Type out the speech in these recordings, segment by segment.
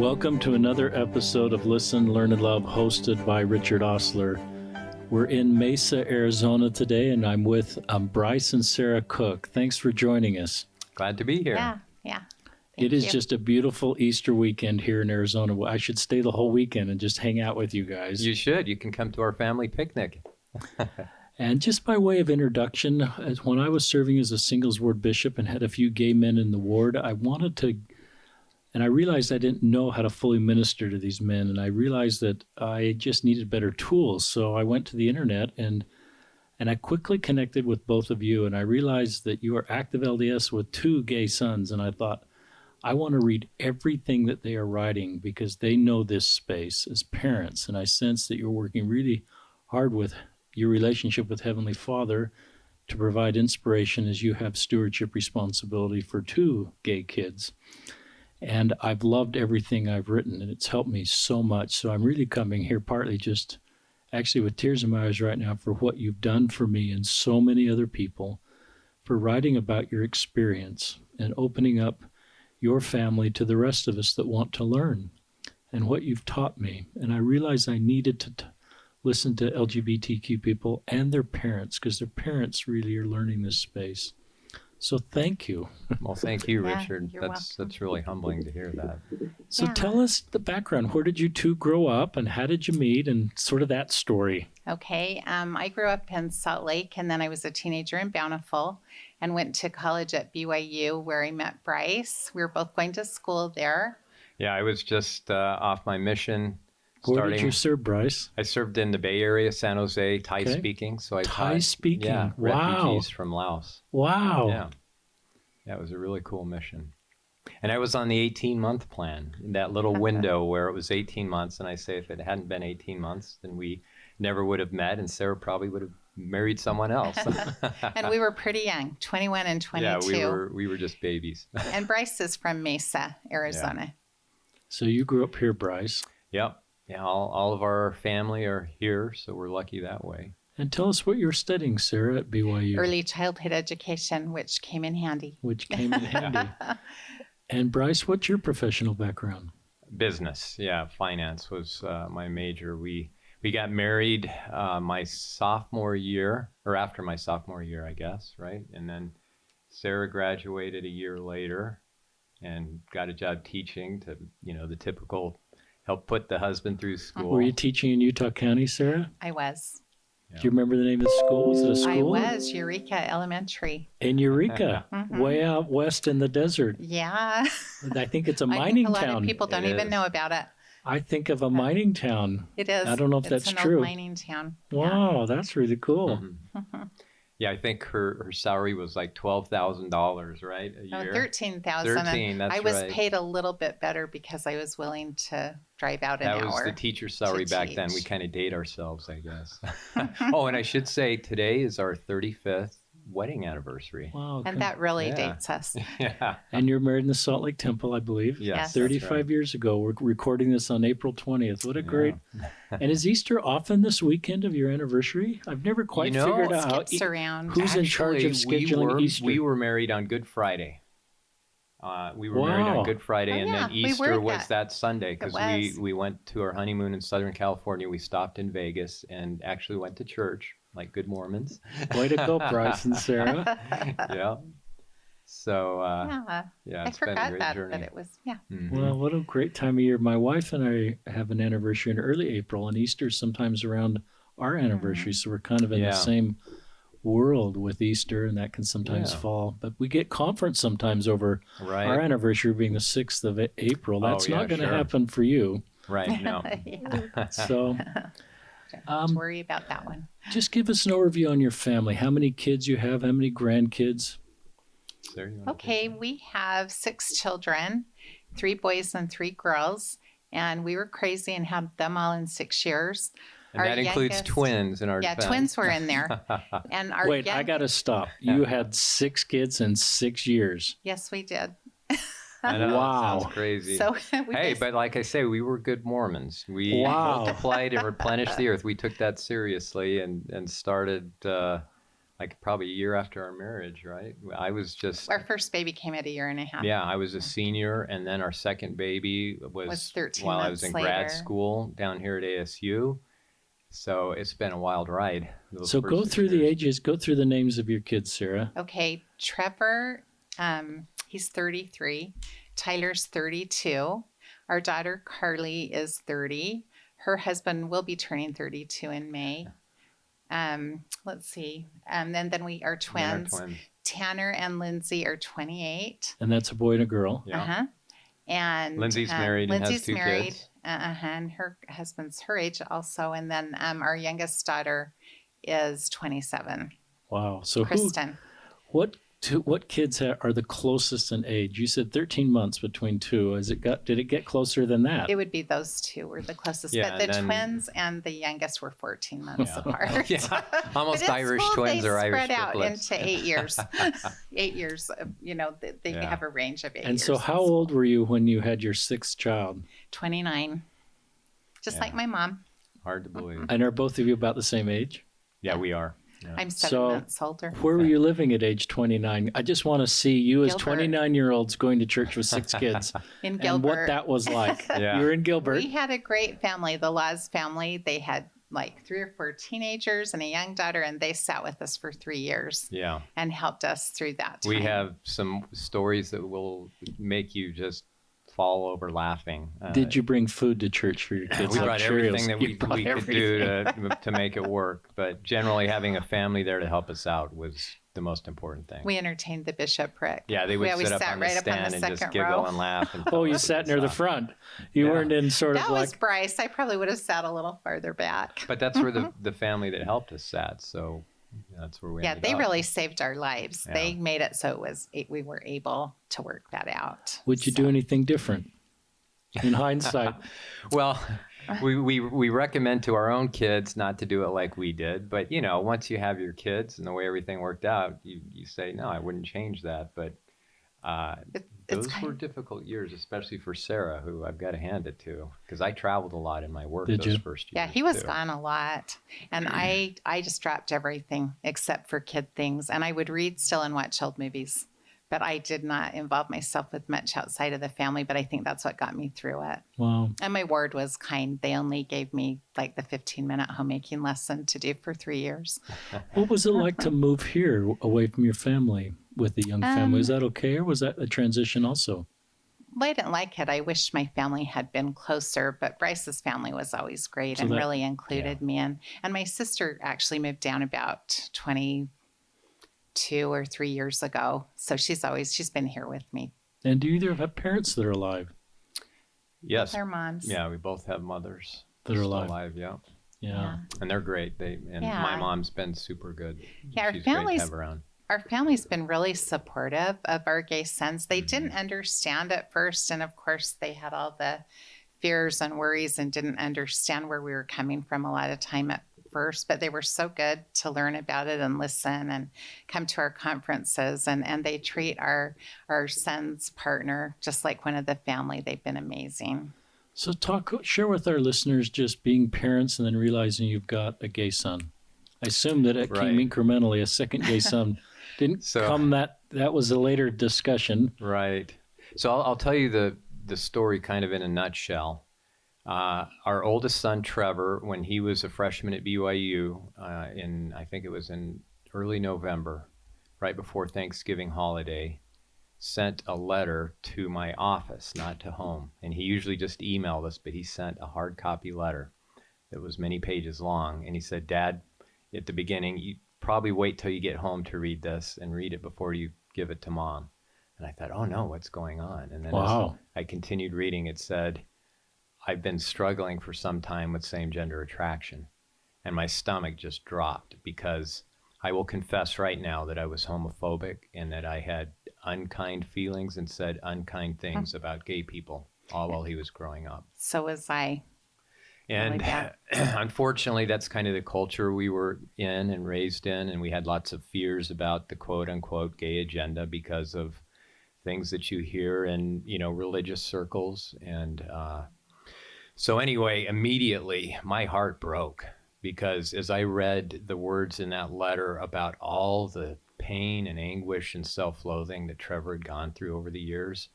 Welcome to another episode of Listen, Learn, and Love, hosted by Richard Osler. We're in Mesa, Arizona today, and I'm with Bryce and Sara Cook. Thanks for joining us. Glad to be here. Yeah. It is just a beautiful Easter weekend here in Arizona. I should stay the whole weekend and just hang out with you guys. You should. You can come to our family picnic. And just by way of introduction, when I was serving as a singles ward bishop and had a few gay men in the ward, I realized I didn't know how to fully minister to these men, and I realized that I just needed better tools. So I went to the internet and I quickly connected with both of you, and I realized that you are active LDS with 2 gay sons, and I thought, I want to read everything that they are writing because they know this space as parents, and I sense that you're working really hard with your relationship with Heavenly Father to provide inspiration as you have stewardship responsibility for 2 gay kids. And I've loved everything I've written, and it's helped me so much. So I'm really coming here partly just actually with tears in my eyes right now for what you've done for me and so many other people, for writing about your experience and opening up your family to the rest of us that want to learn and what you've taught me. And I realized I needed to listen to LGBTQ people and their parents because their parents really are learning this space. So thank you. Well, thank you, Richard. You're welcome. That's really humbling to hear that. So tell us the background. Where did you 2 grow up and how did you meet and sort of that story? Okay. I grew up in Salt Lake, and then I was a teenager in Bountiful and went to college at BYU where I met Bryce. We were both going to school there. Yeah, I was just off my mission. Where did you serve, Bryce? I served in the Bay Area, San Jose, Thai speaking. So I taught speaking. Wow. refugees from Laos. Wow. Yeah, it was a really cool mission. And I was on the 18-month plan, that little window where it was 18 months. And I say if it hadn't been 18 months, then we never would have met, and Sara probably would have married someone else. And we were pretty young, 21 and 22. Yeah, we were just babies. And Bryce is from Mesa, Arizona. Yeah. So you grew up here, Bryce. Yep. Yeah, all of our family are here, so we're lucky that way. And tell us what you're studying, Sara, at BYU. Early childhood education, which came in handy. And Bryce, what's your professional background? Business, finance was my major. We got married my sophomore year, or after my sophomore year, I guess, right? And then Sara graduated a year later and got a job teaching to, the typical help put the husband through school. Were you teaching in Utah County, Sara? I was. Yeah. Do you remember the name of the school? Was it a school? I was, Eureka Elementary. In Eureka, way out west in the desert. Yeah. I think it's a mining town. A lot of people don't even know about it. I think of a mining town. It is. I don't know if that's an true. Old mining town. Wow, that's really cool. Mm-hmm. Yeah, I think her salary was like $12,000, right, a year? $13,000. $13,000, that's I was right. paid a little bit better because I was willing to drive out an hour. That was the teacher's salary back then. We kind of date ourselves, I guess. Oh, and I should say today is our 35th wedding anniversary. Wow. And that really dates us. Yeah. And you're married in the Salt Lake Temple, I believe. Yes. 35 years ago. We're recording this on April 20th. What a great... And is Easter often this weekend of your anniversary? I've never quite figured out skips around. who's in charge of scheduling Easter. We were married on Good Friday. We were married on Good Friday, and then Easter was that Sunday because we went to our honeymoon in Southern California. We stopped in Vegas and actually went to church like good Mormons. Way to go, Bryce and Sara. Yeah. So, I it's forgot been a great that journey. it was, Mm-hmm. Well, what a great time of year. My wife and I have an anniversary in early April, and Easter's sometimes around our anniversary, so we're kind of in the same world with Easter, and that can sometimes fall. But we get conference sometimes over our anniversary being the 6th of April. That's not going to happen for you. Right, no. So... Don't worry about that one. Just give us an overview on your family. How many kids you have? How many grandkids? Okay, we have 6 children, 3 boys and 3 girls, and we were crazy and had them all in 6 years. And that includes twins in our family. Yeah, twins were in there. And our Wait, I got to stop. You had 6 kids in 6 years. Yes, we did. I know, wow. That sounds crazy. So but like I say, we were good Mormons. We multiplied and replenished the earth. We took that seriously and started like probably a year after our marriage, right? I was just, Our first baby came at a year and a half. yeah, I was a senior, and then our second baby Was 13 while I was months in grad later. school down here at ASU. So it's been a wild ride. Those So first go 6 through the years. ages, go through the names of your kids, Sarah. Okay, Trevor, he's 33. Tyler's 32. Our daughter Carly is 30. Her husband will be turning 32 in May. Let's see. Then we are And then our twins. twins. Tanner and Lindsay are 28. And that's a boy and a girl. Yeah. Uh-huh. And Lindsay's married and has Lindsay's 2 married. kids. And her husband's her age also. And then our youngest daughter is 27. Wow. So Kristen. what kids are the closest in age? You said 13 months between two. Did it get closer than that? It would be those two were the closest. Yeah, but the and then- twins and the youngest were 14 months apart. Yeah, almost But in Irish school, twins they or Irish spread out triplets. into 8 years. 8 years. They Yeah. have a range of 8 And years. so how old were you when you had your sixth child? 29. Just Yeah. like my mom. Hard to believe. And are both of you about the same age? Yeah, we are. Yeah. I'm 7 So- months older. Where were you living at age 29? I just want to see you as Gilbert. 29-year-olds going to church with 6 kids In and Gilbert. what that was like. Yeah. You were in Gilbert. We had a great family. The Laws family, they had like 3 or 4 teenagers and a young daughter, and they sat with us for 3 years Yeah. and helped us through that time. We have some stories that will make you just fall over laughing. Did you bring food to church for your kids? We like brought Cheerios? everything that You we brought could do to make it work. But generally, having a family there to help us out was the most important thing. We entertained the bishopric. Yeah, they we would always sit up sat on the right up on stand the and just second giggle row. and laugh. And Oh, tell you us sat good near the stuff. front. You Yeah. weren't in sort That of was like, Bryce. I probably would have sat a little farther back. But that's where the family that helped us sat. So that's where we Yeah, ended they up. really saved our lives. Yeah. They made it so we were able to work that out. would you do anything different in hindsight? Well, we recommend to our own kids not to do it like we did. But, once you have your kids and the way everything worked out, you say, no, I wouldn't change that. But It's those kind were difficult years, especially for Sara, who I've got to hand it to, because I traveled a lot in my work Did those you? first years. Yeah, he was too. gone a lot. And I just dropped everything except for kid things. And I would read still and watch old movies. But I did not involve myself with much outside of the family. But I think that's what got me through it. Wow. And my ward was kind. They only gave me like the 15-minute homemaking lesson to do for 3 years. What was it like to move here away from your family with a young family? Was that okay, or was that a transition also? Well, I didn't like it. I wish my family had been closer, but Bryce's family was always great So and that- really included me. And my sister actually moved down about 22 or 3 years ago. So she's been here with me. And do either have parents that are alive? Yes. Their moms. Yeah, we both have mothers That are still alive. Yeah. Yeah. And they're great. And Yeah. my mom's been super good. Yeah, our She's great to families- have around. Our family's been really supportive of our gay sons. They Mm-hmm. didn't understand at first. And of course, they had all the fears and worries and didn't understand where we were coming from a lot of time at first. But they were so good to learn about it and listen and come to our conferences. And they treat our son's partner just like one of the family. They've been amazing. So share with our listeners just being parents and then realizing you've got a gay son. I assume that it came Right. incrementally. A second gay son didn't So- come that was a later discussion. Right. So I'll tell you the story kind of in a nutshell. Our oldest son, Trevor, when he was a freshman at BYU, I think it was in early November, right before Thanksgiving holiday, sent a letter to my office, not to home. And he usually just emailed us, but he sent a hard copy letter that was many pages long. And he said, Dad, at the beginning, you probably wait till you get home to read this and read it before you give it to Mom. And I thought, oh no, what's going on? And then Wow. as I continued reading, it said, I've been struggling for some time with same-gender attraction. And my stomach just dropped because I will confess right now that I was homophobic and that I had unkind feelings and said unkind things about gay people all while he was growing up. So was I. And Really bad. unfortunately, that's kind of the culture we were in and raised in. And we had lots of fears about the quote unquote gay agenda because of things that you hear in, religious circles. And so anyway, immediately my heart broke because as I read the words in that letter about all the pain and anguish and self-loathing that Trevor had gone through over the years,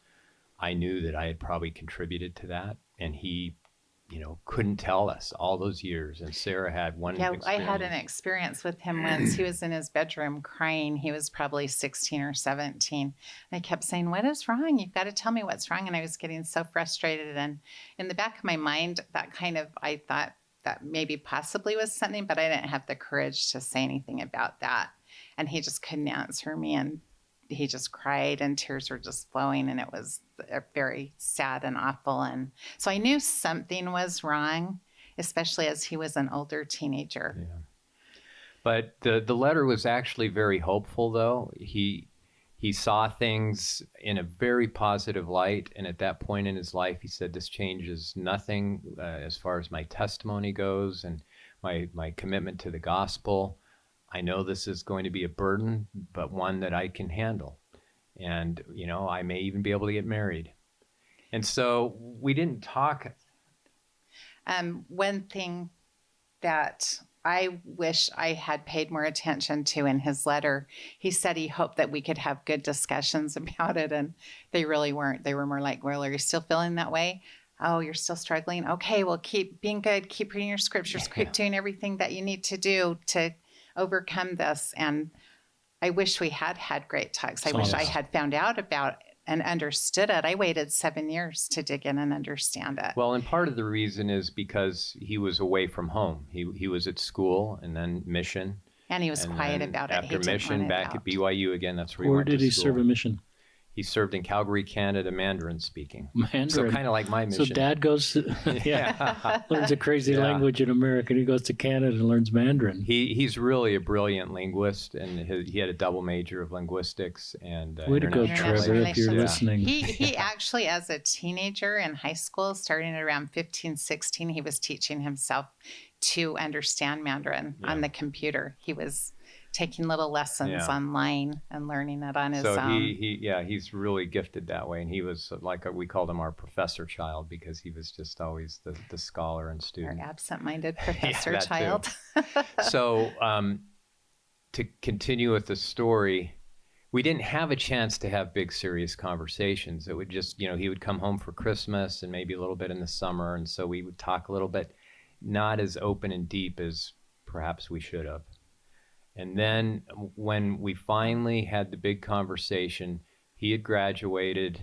I knew that I had probably contributed to that. And he, couldn't tell us all those years. And Sara had one experience. I had an experience with him once. He was in his bedroom crying. He was probably 16 or 17. I kept saying, "What is wrong? You've got to tell me what's wrong." And I was getting so frustrated. And in the back of my mind, I thought that maybe possibly was something, but I didn't have the courage to say anything about that. And he just couldn't answer me. And he just cried and tears were just flowing. And it was very sad and awful. And so I knew something was wrong, especially as he was an older teenager. Yeah. But the letter was actually very hopeful, though. He saw things in a very positive light. And at that point in his life, he said, this changes nothing as far as my testimony goes and my commitment to the gospel. I know this is going to be a burden, but one that I can handle. And, I may even be able to get married. And so we didn't talk. One thing that I wish I had paid more attention to in his letter, he said he hoped that we could have good discussions about it. And they really weren't. They were more like, "Well, are you still feeling that way? Oh, you're still struggling? Okay, well, keep being good. Keep reading your scriptures. Keep doing everything that you need to do to overcome this." And I wish we had great talks. I wish I had found out about and understood it. I waited 7 years to dig in and understand it. Well, and part of the reason is because he was away from home. He was at school and then mission. And he was quiet about it. After mission, back at BYU again. That's where he went to school. Where did he serve a mission? He served in Calgary, Canada, Mandarin speaking. Mandarin. So kind of like my mission. So Dad goes to, learns a crazy language in America, and he goes to Canada and learns Mandarin. He's really a brilliant linguist, and he had a double major of linguistics and way to go, Trevor, if you're listening. He actually, as a teenager in high school, starting at around 15, 16, he was teaching himself to understand Mandarin on the computer. He was taking little lessons online and learning it on his own. So he's really gifted that way. And he was we called him our professor child because he was just always the scholar and student. Our absent-minded professor child. So to continue with the story, we didn't have a chance to have big, serious conversations. It would just, he would come home for Christmas and maybe a little bit in the summer. And so we would talk a little bit, not as open and deep as perhaps we should have. And then when we finally had the big conversation, he had graduated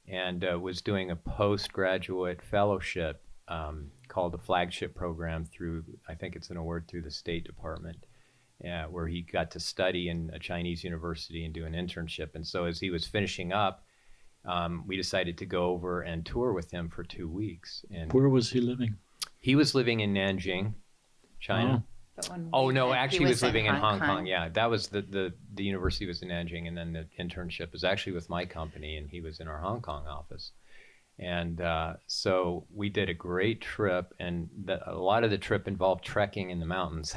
and was doing a postgraduate fellowship called the Flagship Program through, I think it's an award through the State Department, where he got to study in a Chinese university and do an internship. And so as he was finishing up, we decided to go over and tour with him for 2 weeks. And where was he living? He was living in Nanjing, China. Oh no! Actually, he was living in Hong Kong. Yeah, that was the university was in Nanjing, and then the internship was actually with my company, and he was in our Hong Kong office. And so we did a great trip, and a lot of the trip involved trekking in the mountains.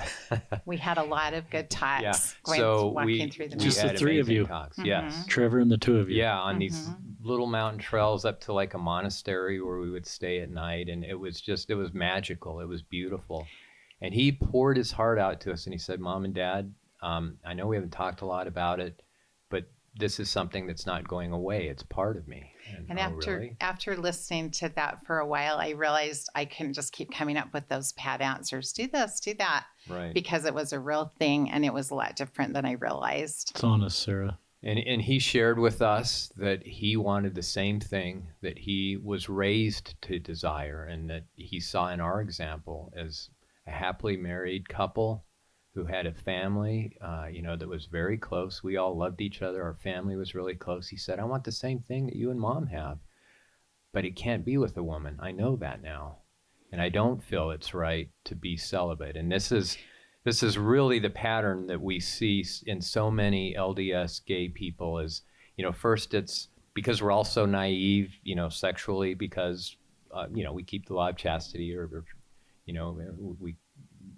We had a lot of good talks. Walking through the just the three of you. Talks. Yes, Trevor and the two of you. Yeah, on these little mountain trails up to like a monastery where we would stay at night, and it was magical. It was beautiful. And he poured his heart out to us, and he said, "Mom and Dad, I know we haven't talked a lot about it, but this is something that's not going away. It's part of me." And after listening to that for a while, I realized I couldn't just keep coming up with those pat answers. Do this, do that. Right. Because it was a real thing, and it was a lot different than I realized. It's honest, Sara. And he shared with us that he wanted the same thing that he was raised to desire, and that he saw in our example as a happily married couple who had a family, that was very close. We all loved each other. Our family was really close. He said, "I want the same thing that you and Mom have, but it can't be with a woman. I know that now, and I don't feel it's right to be celibate." And this is really the pattern that we see in so many LDS gay people. Is first it's because we're all so naive, sexually, because we keep the law of chastity, or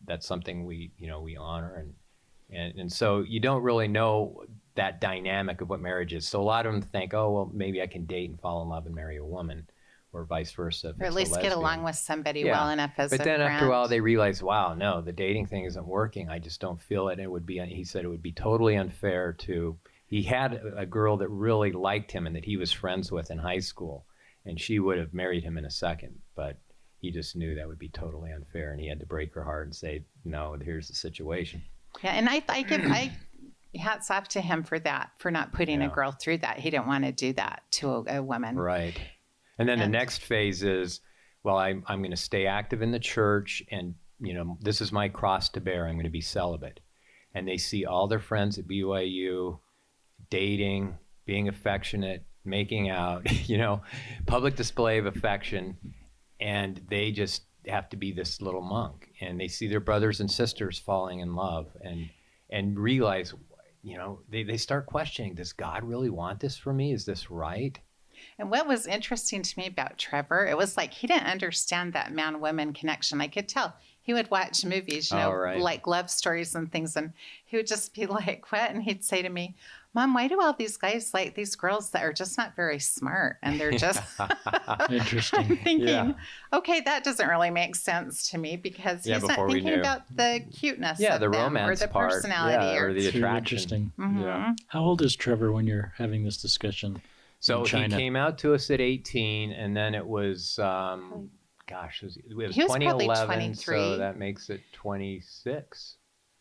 that's something we honor, and so you don't really know that dynamic of what marriage is. So a lot of them think, oh, well, maybe I can date and fall in love and marry a woman. or vice versa. Or at least get along with somebody well enough as but a then friend. after a while they realized, wow, no, the dating thing isn't working. I just don't feel it. It would be, he said it would be totally unfair to, he had a girl that really liked him and that he was friends with in high school, and she would have married him in a second, but he just knew that would be totally unfair, and he had to break her heart and say, no, here's the situation. Yeah, and I hats off to him for that, for not putting a girl through that. He didn't want to do that to a woman. Right. And then the next phase is, well, I'm going to stay active in the church, and, you know, this is my cross to bear. I'm going to be celibate. And they see all their friends at BYU dating, being affectionate, making out, you know, public display of affection. And they just have to be this little monk. And they see their brothers and sisters falling in love and realize, you know, they start questioning, does God really want this for me? Is this right? And what was interesting to me about Trevor, it was like he didn't understand that man-woman connection. I could tell. He would watch movies, you know, like love stories and things, and he would just be like, what? And he'd say to me, Mom, why do all these guys like these girls that are just not very smart? And they're just interesting. thinking, okay, that doesn't really make sense to me, because he's not thinking about the cuteness of the them romance or the part, personality or the attraction. Interesting. Mm-hmm. Yeah. How old is Trevor when you're having this discussion? So he came out to us at 18, and then it was, it was he was 2011, so that makes it 26.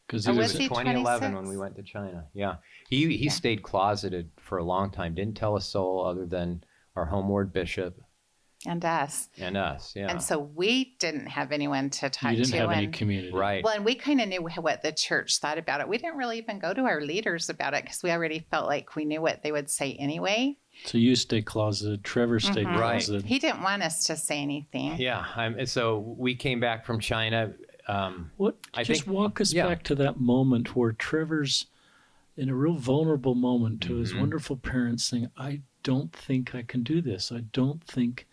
Because he was was 2011 when we went to China. Yeah, he stayed closeted for a long time. Didn't tell a soul other than our homeward bishop and us. Yeah. And so we didn't have anyone to talk to. You didn't have any community, right? Well, and we kind of knew what the church thought about it. We didn't really even go to our leaders about it, because we already felt like we knew what they would say anyway. So you stay closeted. Trevor stayed closeted. He didn't want us to say anything. Yeah. So we came back from China. Walk us back to that moment where Trevor's in a real vulnerable moment to his wonderful parents saying, I don't think I can do this. I don't think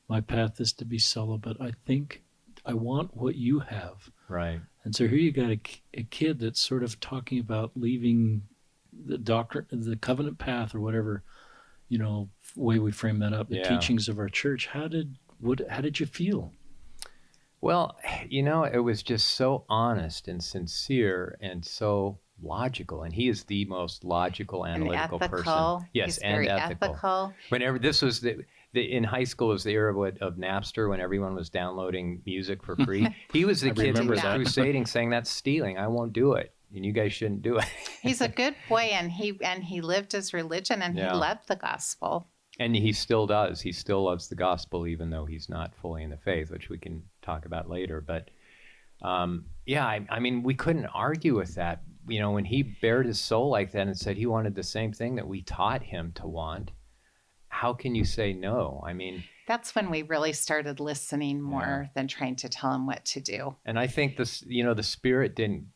my path is to be celibate. I think I want what you have. Right. And so here you got a kid that's sort of talking about leaving the doctrine, the covenant path, or whatever, you know, way we frame that up, the teachings of our church. How did you feel? Well, you know, it was just so honest and sincere and so logical. And he is the most logical, analytical person. Yes, He's very ethical. Whenever this was in high school, was the era of Napster, when everyone was downloading music for free. He was the kid who was crusading, saying that's stealing. I won't do it, and you guys shouldn't do it. He's a good boy, and he lived his religion, and he loved the gospel. And he still does. He still loves the gospel, even though he's not fully in the faith, which we can talk about later. But I mean, we couldn't argue with that. You know, when he bared his soul like that and said he wanted the same thing that we taught him to want, how can you say no? I mean, that's when we really started listening more than trying to tell him what to do. And I think the Spirit didn't,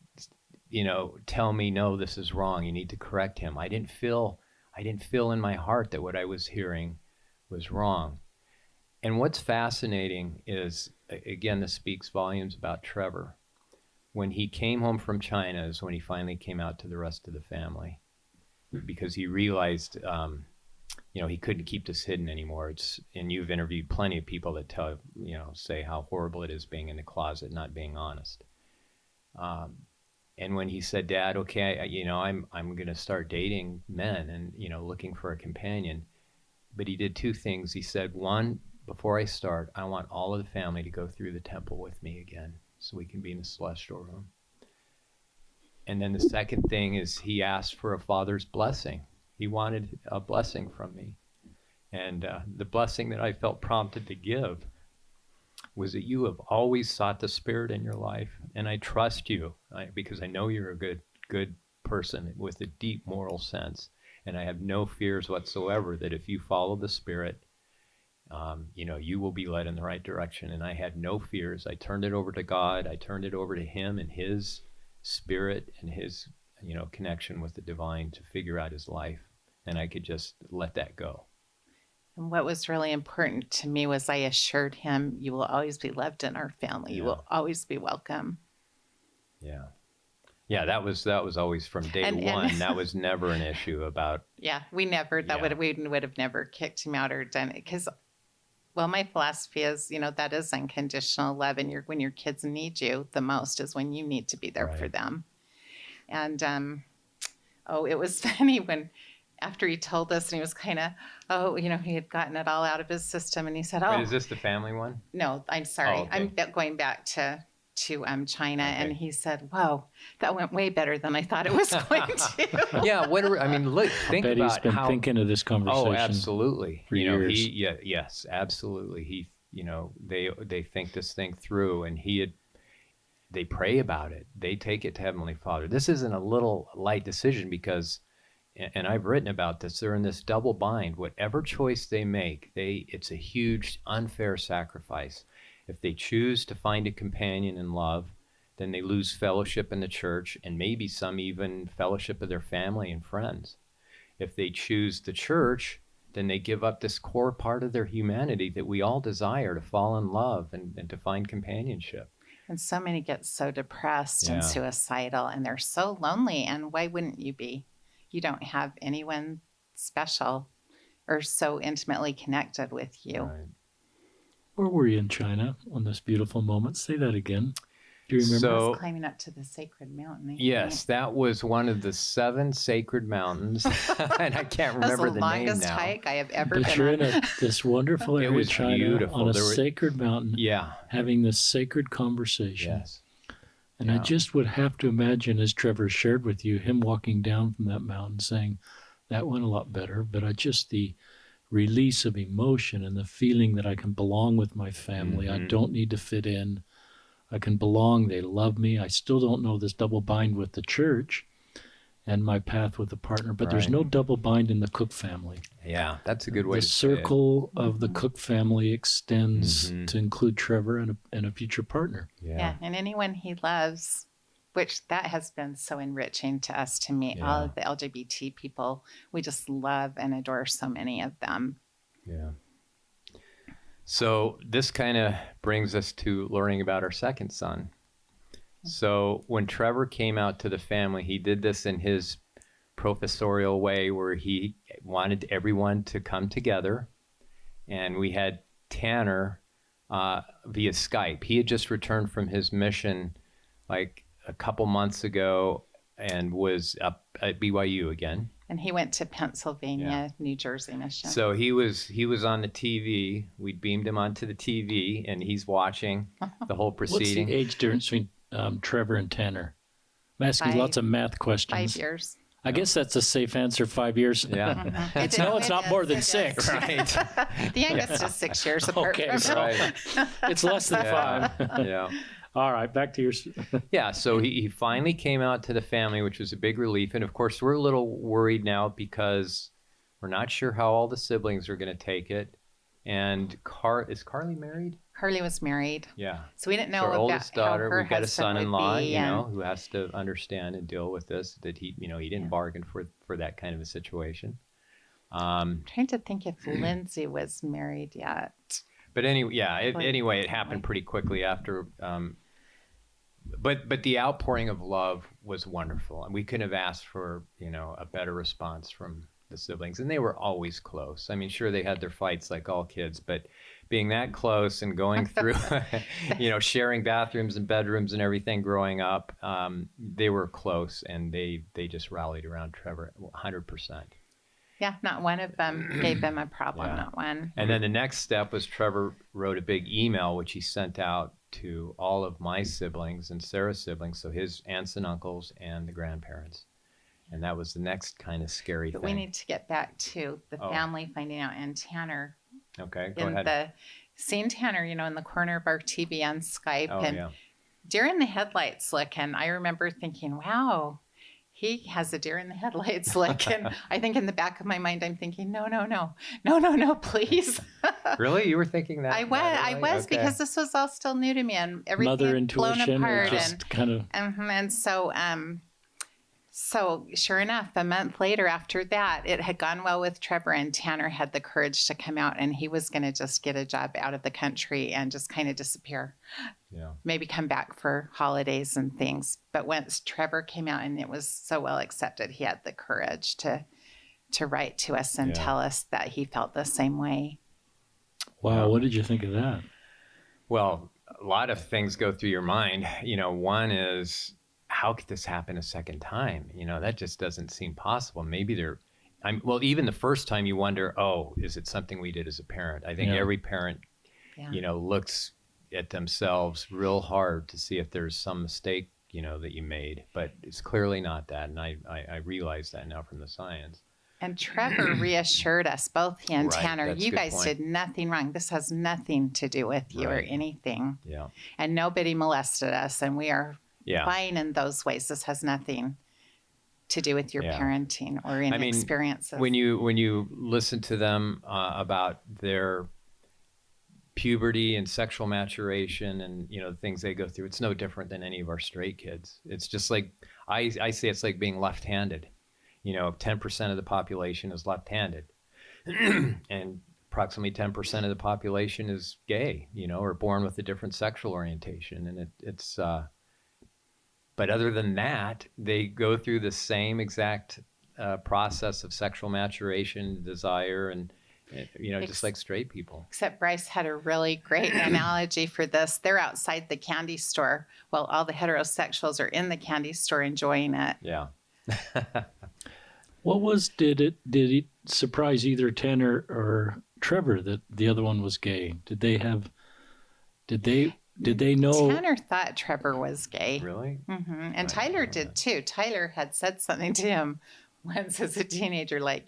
tell me, no, this is wrong. You need to correct him. I didn't feel in my heart that what I was hearing was wrong. And what's fascinating is, again, this speaks volumes about Trevor. When he came home from China is when he finally came out to the rest of the family, because he realized, he couldn't keep this hidden anymore. And you've interviewed plenty of people that say how horrible it is being in the closet, not being honest. And when he said, Dad, okay, I'm going to start dating men and, looking for a companion. But he did two things. He said, one, before I start, I want all of the family to go through the temple with me again so we can be in the celestial room. And then the second thing is he asked for a father's blessing. He wanted a blessing from me. And the blessing that I felt prompted to give was that you have always sought the Spirit in your life, and I trust you because I know you're a good person with a deep moral sense, and I have no fears whatsoever that if you follow the Spirit, you will be led in the right direction. And I had no fears. I turned it over to God. I turned it over to Him and His Spirit and His, connection with the divine to figure out his life, and I could just let that go. And what was really important to me was I assured him, you will always be loved in our family. You will always be welcome. Yeah. Yeah, that was always from day one. That was never an issue about. Yeah, we would have never kicked him out or done it, because Well, my philosophy is, that is unconditional love, and when your kids need you the most is when you need to be there for Right. them. And it was funny when after he told us, and he was kind of, he had gotten it all out of his system, and he said, Wait, is this the family one? no, I'm sorry, Oh, okay. I'm going back to China, Okay. and he said, "Whoa, that went way better than I thought it was going to." Yeah, look, think Bet he's about been how. thinking of this conversation. Oh, absolutely. for years. Yes, absolutely. They think this thing through, and they pray about it. They take it to Heavenly Father. This isn't a little light decision because, and I've written about this, they're in this double bind. Whatever choice they make, it's a huge, unfair sacrifice. If they choose to find a companion in love, then they lose fellowship in the church and maybe some even fellowship of their family and friends. If they choose the church, then they give up this core part of their humanity that we all desire, to fall in love and to find companionship. And so many get so depressed Yeah. and suicidal, and they're so lonely. And why wouldn't you be? You don't have anyone special or so intimately connected with you. Right. Where were you in China on this beautiful moment? Say that again. Do you remember? So- I was climbing up to the sacred mountain. I Yes, think. that was one of the 7 sacred mountains, and I can't That was remember the the name longest now. hike I have ever But you're been in on. this wonderful It area of was China beautiful. on a There were- sacred mountain, Yeah, having this sacred conversation. yes. And I Yeah. just would have to imagine, as Trevor shared with you, him walking down from that mountain saying, that went a lot better. But the release of emotion and the feeling that I can belong with my family. I Mhm. don't need to fit in. I can belong. They love me. I still don't know this double bind with the church and my path with a partner, but there's Right. no double bind in the Cook family. Yeah, that's a good way The to say it. circle of the Cook family extends Mhm. to include Trevor and a future partner. Yeah, and anyone he loves, which that has been so enriching to us to meet all Yeah. of the LGBT people. We just love and adore so many of them. Yeah. So this kind of brings us to learning about our second son. So when Trevor came out to the family, he did this in his professorial way where he wanted everyone to come together. And we had Tanner via Skype. He had just returned from his mission like a couple months ago and was up at BYU again. And he went to Pennsylvania, New Jersey mission. So he was on the TV. We beamed him onto the TV, and he's watching the whole What's proceeding. the age difference between Trevor and Tanner? I'm asking Five- lots of math questions. 5 years. I guess that's a safe answer, 5 years. Yeah, It No, is- it's it not is, more it than is. 6. right. The youngest is 6 years apart Okay, from so- him. Right. It's less than Yeah. 5. Yeah. All right, back to your... Yeah, so he finally came out to the family, which was a big relief. And of course, we're a little worried now because we're not sure how all the siblings are going to take it. And is Carly married? Carly was married, Yeah. so we didn't So know our about oldest daughter, how her we've got a husband would son-in-law, be, and- who has to understand and deal with this, that he didn't bargain for that kind of a situation. I'm trying to think if Lindsay was married yet. But anyway, yeah. Like- Anyway, it happened pretty quickly after. But the outpouring of love was wonderful, and we couldn't have asked for a better response from the siblings, and they were always close. I mean, sure, they had their fights like all kids, but being that close and going through, sharing bathrooms and bedrooms and everything growing up, they were close, and they just rallied around Trevor 100%. Yeah, not one of them gave him a problem, Yeah. not one. And then the next step was Trevor wrote a big email, which he sent out to all of my siblings and Sarah's siblings, so his aunts and uncles and the grandparents. And that was the next kind of scary But thing. we need to get back to the Oh. family finding out, and Tanner Okay, go in ahead. seeing Tanner, in the corner of our TV on Skype, Oh, and yeah. deer in the headlights look. And I remember thinking, wow, he has a deer in the headlights look. And I think in the back of my mind, I'm thinking, no, please. Really? You were thinking that? I that was, early? Okay. because this was all still new to me, and everything Mother had blown intuition, or apart. just kind of... And so sure enough, a month later after that, it had gone well with Trevor, and Tanner had the courage to come out, and he was going to just get a job out of the country and just kind of disappear. Yeah. Maybe come back for holidays and things. But once Trevor came out and it was so well accepted, he had the courage to write to us and Yeah. tell us that he felt the same way. Wow, Yeah. what did you think of that? Well, a lot of things go through your mind. One is, how could this happen a second time? That just doesn't seem possible. Maybe well, even the first time you wonder, oh, is it something we did as a parent? I think Yeah. every parent, Yeah. looks at themselves real hard to see if there's some mistake, that you made, but it's clearly not that. And I realize that now from the science. And Trevor reassured us, both he and Right, Tanner, that's a you good guys point. did nothing wrong. This has nothing to do with you or Right. anything. Yeah. And nobody molested us, and we are Yeah. fine in those ways. This has nothing to do with your Yeah. parenting or any experiences. When you listen to them about their puberty and sexual maturation and the things they go through, it's no different than any of our straight kids. It's just like I say it's like being left-handed. 10% of the population is left-handed, and approximately 10% of the population is gay, or born with a different sexual orientation, and it's. But other than that, they go through the same exact process of sexual maturation, desire, and just like straight people. Except Bryce had a really great analogy for this. They're outside the candy store while all the heterosexuals are in the candy store enjoying it. Yeah. Did it surprise either Tanner or Trevor that the other one was gay? Did they know? Tanner thought Trevor was gay. Really? Mm-hmm. And Tyler did too. Tyler had said something to him once as a teenager, like,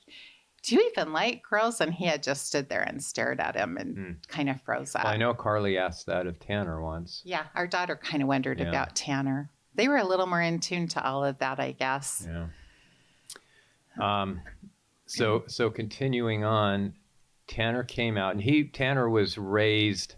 do you even like girls? And he had just stood there and stared at him and kind of froze up. Well, I know Carly asked that of Tanner once. Yeah, our daughter kind of wondered about Tanner. They were a little more in tune to all of that, I guess. Yeah. So continuing on, Tanner came out, and Tanner was raised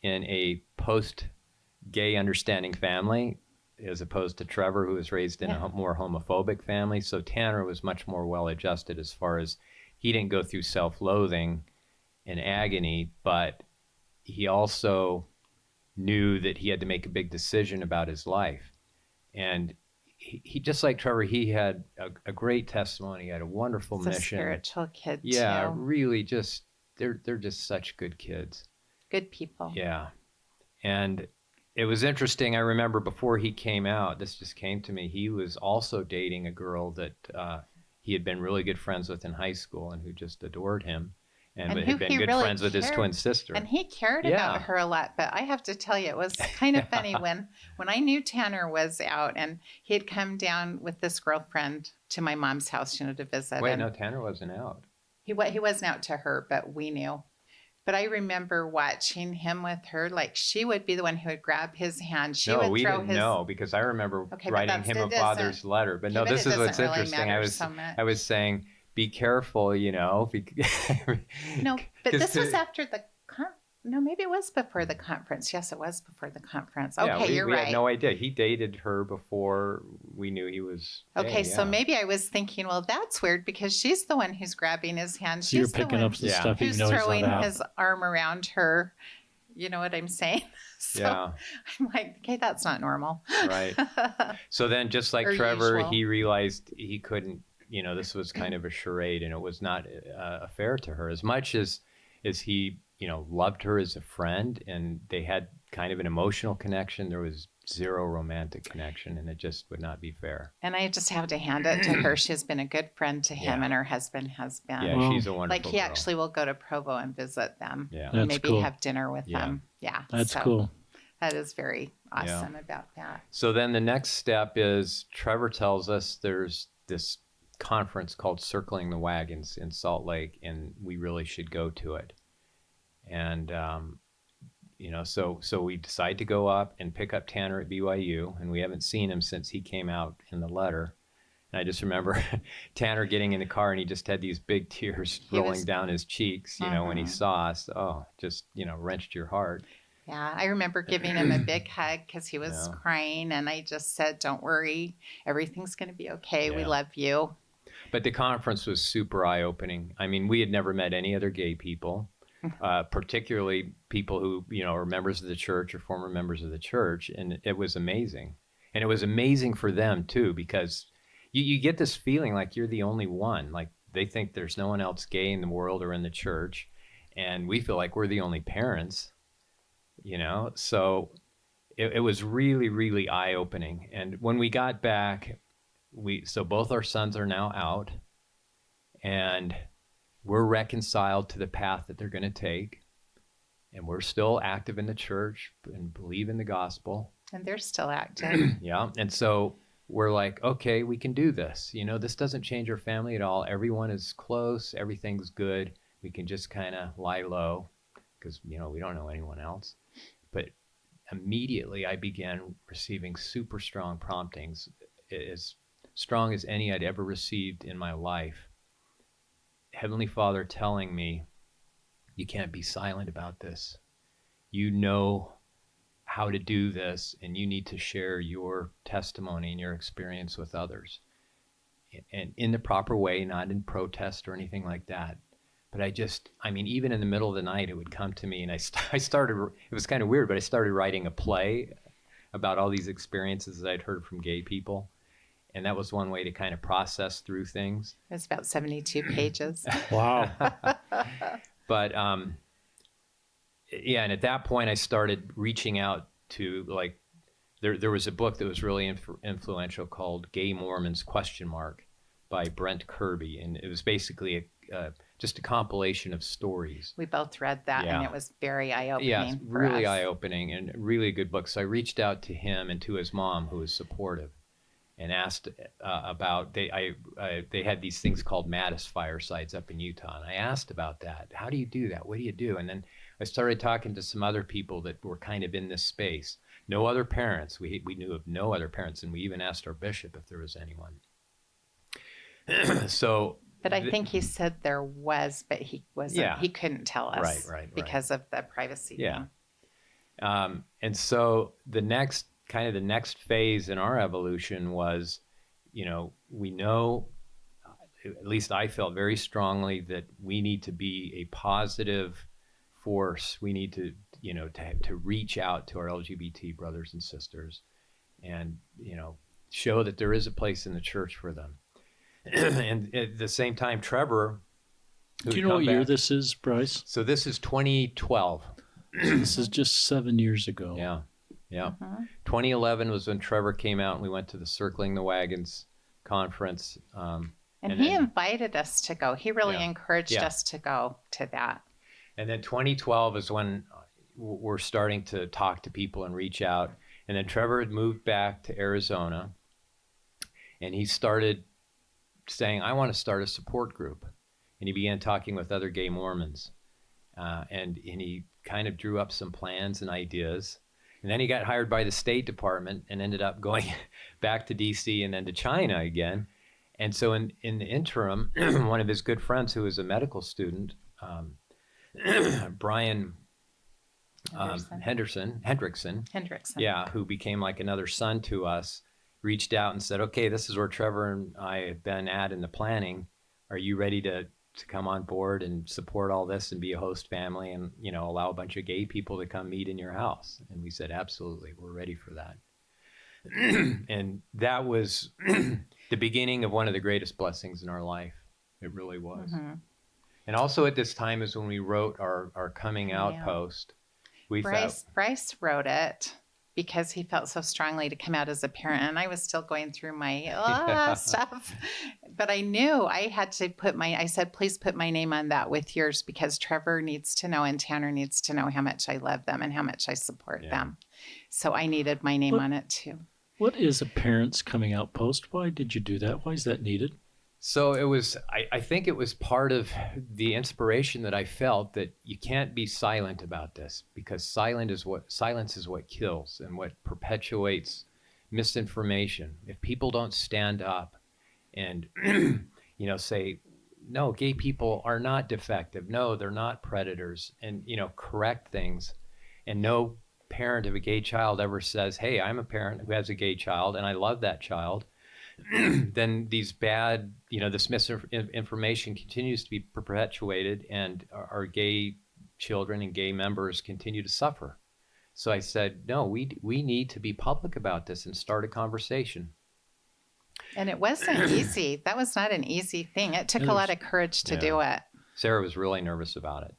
in a post-gay understanding family, as opposed to Trevor, who was raised in a more homophobic family. So Tanner was much more well-adjusted as far as he didn't go through self-loathing and agony, but he also knew that he had to make a big decision about his life. And he just like Trevor, he had a great testimony. He had a wonderful He's mission. a spiritual kid, Yeah, too. really just, they're just such good kids. Good people. Yeah. And it was interesting. I remember before he came out, this just came to me, he was also dating a girl that he had been really good friends with in high school and who just adored him and who had been he good really friends with his twin sister. And he cared Yeah. about her a lot. But I have to tell you, it was kind of funny when I knew Tanner was out and he had come down with this girlfriend to my mom's house, to visit. Wait, and no, Tanner wasn't out. he wasn't out to her, but we knew. But I remember watching him with her. Like, she would be the one who would grab his hand. She would we throw didn't his... know because I remember Okay, but writing him a it father's doesn't- letter. But Okay, no, but this it is what's doesn't really interesting. matter so much. I was saying, be careful, No, but this was to- after the... No, maybe it was before the conference. Yes, it was before the conference. Yeah, Okay, you're we right. had no idea. He dated her before we knew he was gay, Okay, so yeah. maybe I was thinking, well, that's weird because she's the one who's grabbing his hand. So you're She's the picking one up the Yeah. stuff who's even though he's throwing not out. his arm around her. You know what I'm saying? So Yeah, I'm like, okay, that's not normal. right. So then, just like Or Trevor, usual. he realized he couldn't, this was kind of a charade and it was not fair to her. As much as he, loved her as a friend and they had kind of an emotional connection, there was zero romantic connection and it just would not be fair. And I just have to hand it to her. She's been a good friend to him Yeah. and her husband has been. Yeah, Well, she's a wonderful Like, he girl. actually will go to Provo and visit them. Yeah. And That's maybe cool. have dinner with Yeah. them. Yeah. That's so cool. That is very awesome about that. So then the next step is Trevor tells us there's this conference called Circling the Wagons in Salt Lake, and we really should go to it. And, so we decide to go up and pick up Tanner at BYU, and we haven't seen him since he came out in the letter. And I just remember Tanner getting in the car and he just had these big tears rolling down his cheeks, when he saw us. Oh, just, wrenched your heart. Yeah, I remember giving him a big hug because he was Yeah. crying, and I just said, "Don't worry, everything's going to be okay. We Yeah. love you." But the conference was super eye-opening. I mean, we had never met any other gay people, particularly people who, are members of the church or former members of the church, and it was amazing. And it was amazing for them, too, because you get this feeling like you're the only one. Like, they think there's no one else gay in the world or in the church. and we feel like we're the only parents, so it was really, really eye-opening. And when we got back, so both our sons are now out, and we're reconciled to the path that they're going to take, and we're still active in the church and believe in the gospel. And they're still active. Yeah. And so we're like, okay, we can do this. This doesn't change our family at all. Everyone is close. Everything's good. We can just kind of lie low because, we don't know anyone else. But immediately I began receiving super strong promptings, as strong as any I'd ever received in my life. Heavenly Father telling me, you can't be silent about this. You know how to do this, and you need to share your testimony and your experience with others. And in the proper way, not in protest or anything like that. But even in the middle of the night, it would come to me, and I started, it was kind of weird, but I started writing a play about all these experiences that I'd heard from gay people. And that was one way to kind of process through things. It was about 72 pages. Wow. But, and at that point I started reaching out to, like, there was a book that was really influential called Gay Mormons ? By Brent Kirby. And it was basically just a compilation of stories. We both read that, and it was very eye-opening. Yeah, it's really eye-opening and really a good book. So I reached out to him and to his mom, who was supportive, and asked about, they had these things called Mattis firesides up in Utah. And I asked about that. How do you do that? What do you do? And then I started talking to some other people that were kind of in this space. No other parents. We knew of no other parents. And we even asked our bishop if there was anyone. But I think he said there was, but he wasn't. Yeah. He couldn't tell us. Right. Because of the privacy thing. And so the next phase in our evolution was, we know, at least I felt very strongly, that we need to be a positive force. We need to, to reach out to our LGBT brothers and sisters and, show that there is a place in the church for them. And at the same time, Trevor. Do you know what year this is, Bryce? So this is 2012. This is just 7 years ago. Yeah. 2011 was when Trevor came out, and we went to the Circling the Wagons conference. And he invited us to go. He really encouraged us to go to that. And then 2012 is when we're starting to talk to people and reach out. And then Trevor had moved back to Arizona, and he started saying, I want to start a support group. And he began talking with other gay Mormons. And he kind of drew up some plans and ideas. And then he got hired by the State Department and ended up going back to D.C. and then to China again. And so in the interim, one of his good friends who was a medical student, Brian Hendrickson, who became like another son to us, reached out and said, okay, this is where Trevor and I have been at in the planning. Are you ready to come on board and support all this and be a host family and, allow a bunch of gay people to come meet in your house? And we said, absolutely, we're ready for that. And that was the beginning of one of the greatest blessings in our life. It really was. Mm-hmm. And also at this time is when we wrote our coming out post. Bryce wrote it because he felt so strongly to come out as a parent. And I was still going through my stuff. But I knew I had to I said, please put my name on that with yours, because Trevor needs to know and Tanner needs to know how much I love them and how much I support them. So I needed my name on it too. What is a parent's coming out post? Why did you do that? Why is that needed? So it was, I think it was part of the inspiration that I felt that you can't be silent about this, because silence is what kills and what perpetuates misinformation. If people don't stand up and, say, no, gay people are not defective. No, they're not predators, and, correct things. And no parent of a gay child ever says, hey, I'm a parent who has a gay child and I love that child. Then these bad, this misinformation continues to be perpetuated, and our gay children and gay members continue to suffer. So I said, no, we need to be public about this and start a conversation. And it wasn't easy. That was not an easy thing. It took a lot of courage to do it. Sara was really nervous about it.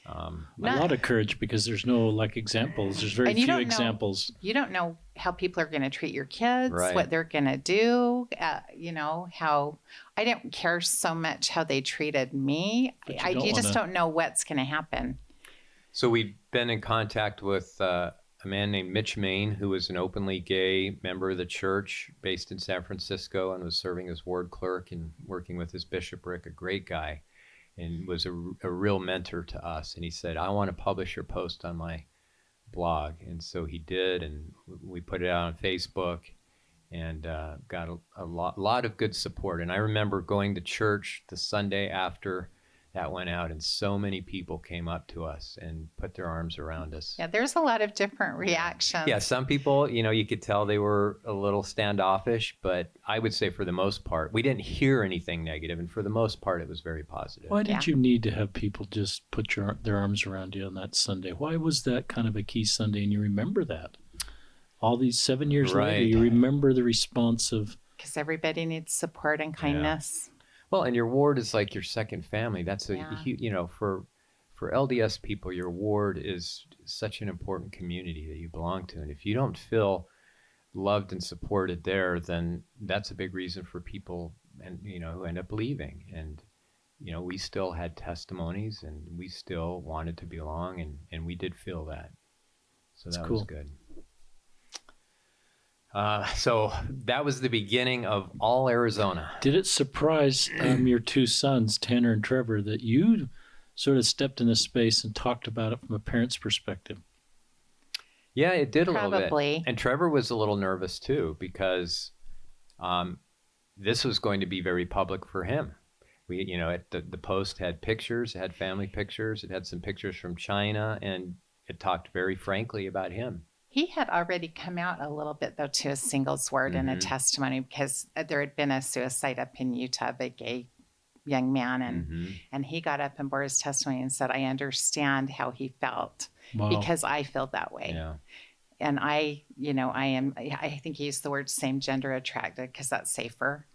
A lot of courage, because there's no like examples. There's very few examples. You don't know how people are going to treat your kids, Right. what they're going to do. How I didn't care so much how they treated me. You just don't know what's going to happen. So we've been in contact with a man named Mitch Main, who was an openly gay member of the church based in San Francisco and was serving as ward clerk and working with his bishopric, a great guy, and was a real mentor to us. And he said, I want to publish your post on my blog. And so he did, and we put it out on Facebook and got a lot of good support. And I remember going to church the Sunday after that went out, and so many people came up to us and put their arms around us. Yeah, there's a lot of different reactions. Yeah, some people, you could tell they were a little standoffish, but I would say for the most part, we didn't hear anything negative, and for the most part, it was very positive. Why did you need to have people just put their arms around you on that Sunday? Why was that kind of a key Sunday, and you remember that? All these 7 years later, you remember the response of... Because everybody needs support and kindness. Yeah. Well, and your ward is like your second family. That's for LDS people, your ward is such an important community that you belong to. And if you don't feel loved and supported there, then that's a big reason for people who end up leaving. And, we still had testimonies, and we still wanted to belong, and we did feel that. So that was good. So that was the beginning of All Arizona. Did it surprise your two sons, Tanner and Trevor, that you sort of stepped in this space and talked about it from a parent's perspective? Yeah, it did a Probably. little bit. And Trevor was a little nervous too, because this was going to be very public for him. The post had pictures, it had family pictures, it had some pictures from China, and it talked very frankly about him. He had already come out a little bit, though, to a singles ward in a testimony, because there had been a suicide up in Utah of a gay young man. And he got up and bore his testimony and said, I understand how he felt because I feel that way. Yeah. And I think he used the word same gender attracted because that's safer.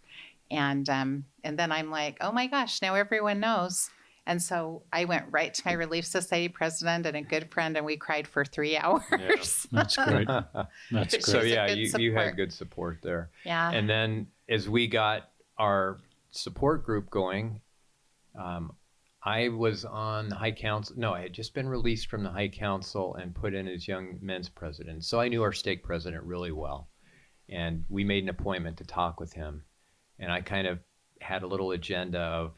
And then I'm like, oh my gosh, now everyone knows. And so I went right to my Relief Society president and a good friend, and we cried for 3 hours. Yeah, that's great. That's great. So yeah, you had good support there. Yeah. And then as we got our support group going, I was on the High Council. No, I had just been released from the High Council and put in as young men's president. So I knew our stake president really well. And we made an appointment to talk with him. And I kind of had a little agenda of,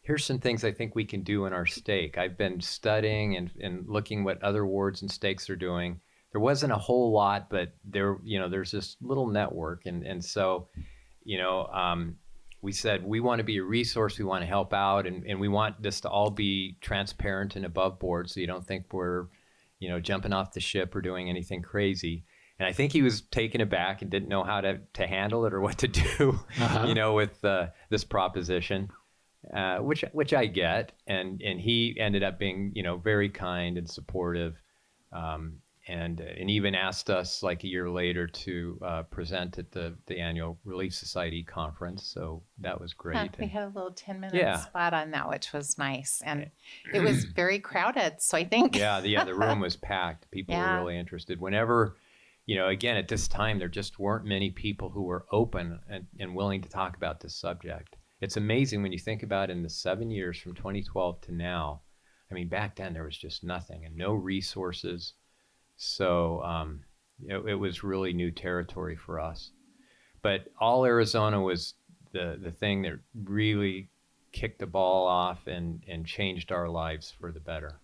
here's some things I think we can do in our stake. I've been studying and looking what other wards and stakes are doing. There wasn't a whole lot, but there's this little network. And so, we said, we want to be a resource. We want to help out. And we want this to all be transparent and above board. So you don't think we're, jumping off the ship or doing anything crazy. And I think he was taken aback and didn't know how to handle it or what to do, with this proposition. Which I get, and he ended up being very kind and supportive, and even asked us like a year later to present at the annual Relief Society conference. So that was great. Yeah, we had a little 10-minute spot on that, which was nice, and it was very crowded. So I think the room was packed. People were really interested. Whenever, again at this time, there just weren't many people who were open and willing to talk about this subject. It's amazing when you think about in the 7 years from 2012 to now. I mean, back then there was just nothing and no resources. So it was really new territory for us. But All Arizona was the thing that really kicked the ball off and changed our lives for the better.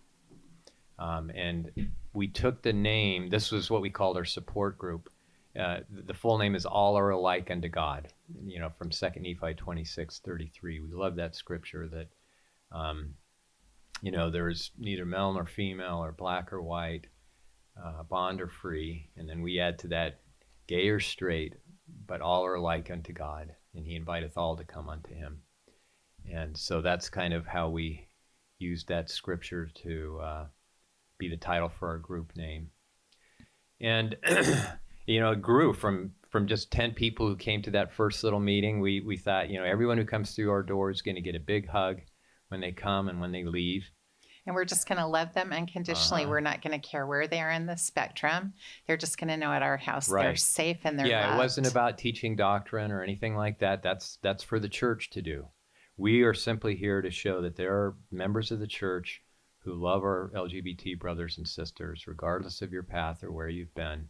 And we took the name, this was what we called our support group. The full name is All Are Alike Unto God, from 2 Nephi 26:33. We love that scripture that, there's neither male nor female or black or white, bond or free. And then we add to that gay or straight, but all are alike unto God. And he inviteth all to come unto him. And so that's kind of how we used that scripture to be the title for our group name. And it grew from just 10 people who came to that first little meeting. We thought, everyone who comes through our door is going to get a big hug when they come and when they leave. And we're just going to love them unconditionally. Uh-huh. We're not going to care where they are in the spectrum. They're just going to know at our house they're Right. safe and they're Yeah, loved. it wasn't about teaching doctrine or anything like that. That's for the church to do. We are simply here to show that there are members of the church who love our LGBT brothers and sisters, regardless of your path or where you've been.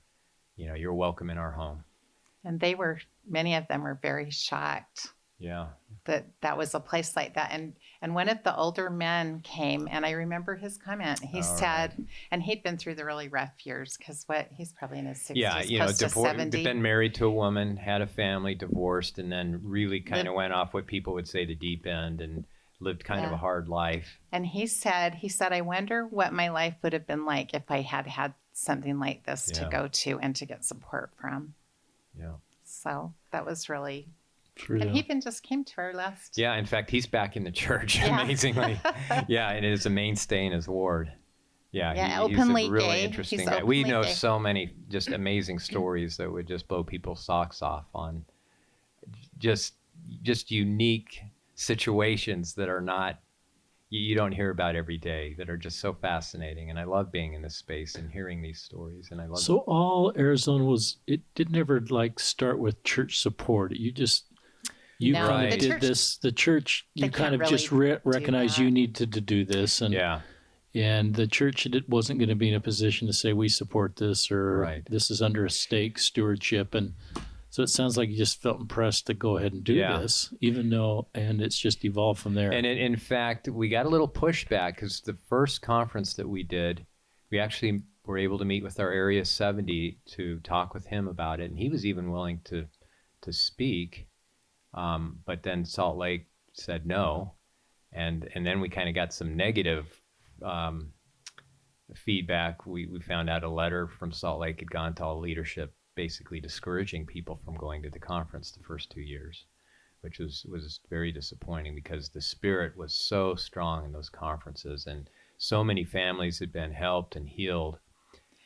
You're welcome in our home. And many of them were very shocked Yeah. that was a place like that. And one of the older men came, and I remember his comment. He All said, right. and he'd been through the really rough years because he's probably in his 60s, Yeah, close to 70. been married to a woman, had a family, divorced, and then really kind of went off what people would say the deep end and lived kind of a hard life. And he said, I wonder what my life would have been like if I had had something like this to go to and to get support from. Yeah. So that was really, Sure, and yeah. he even just came to our last. Yeah, in fact, he's back in the church, Yeah. amazingly. Yeah, and is a mainstay in his ward. Yeah, Yeah, he's openly a really gay. interesting He's guy. We openly know gay. so many just amazing stories that would just blow people's socks off on just unique situations that are not, you don't hear about every day, that are just so fascinating. And I love being in this space and hearing these stories. And I love So all Arizona it didn't ever like start with church support. You No, kind the of did church- this. The church, They you kind can't of just really recognized do you that. needed to do this, and yeah. and the church wasn't going to be in a position to say we support this or Right. this is under a stake stewardship. And so it sounds like you just felt impressed to go ahead and do Yeah. this, even though, and it's just evolved from there. And in fact, we got a little pushback because the first conference that we did, we actually were able to meet with our Area 70 to talk with him about it. And he was even willing to speak. But then Salt Lake said no. And then we kind of got some negative feedback. We found out a letter from Salt Lake had gone to all leadership, basically discouraging people from going to the conference the first 2 years, which was very disappointing because the spirit was so strong in those conferences and so many families had been helped and healed.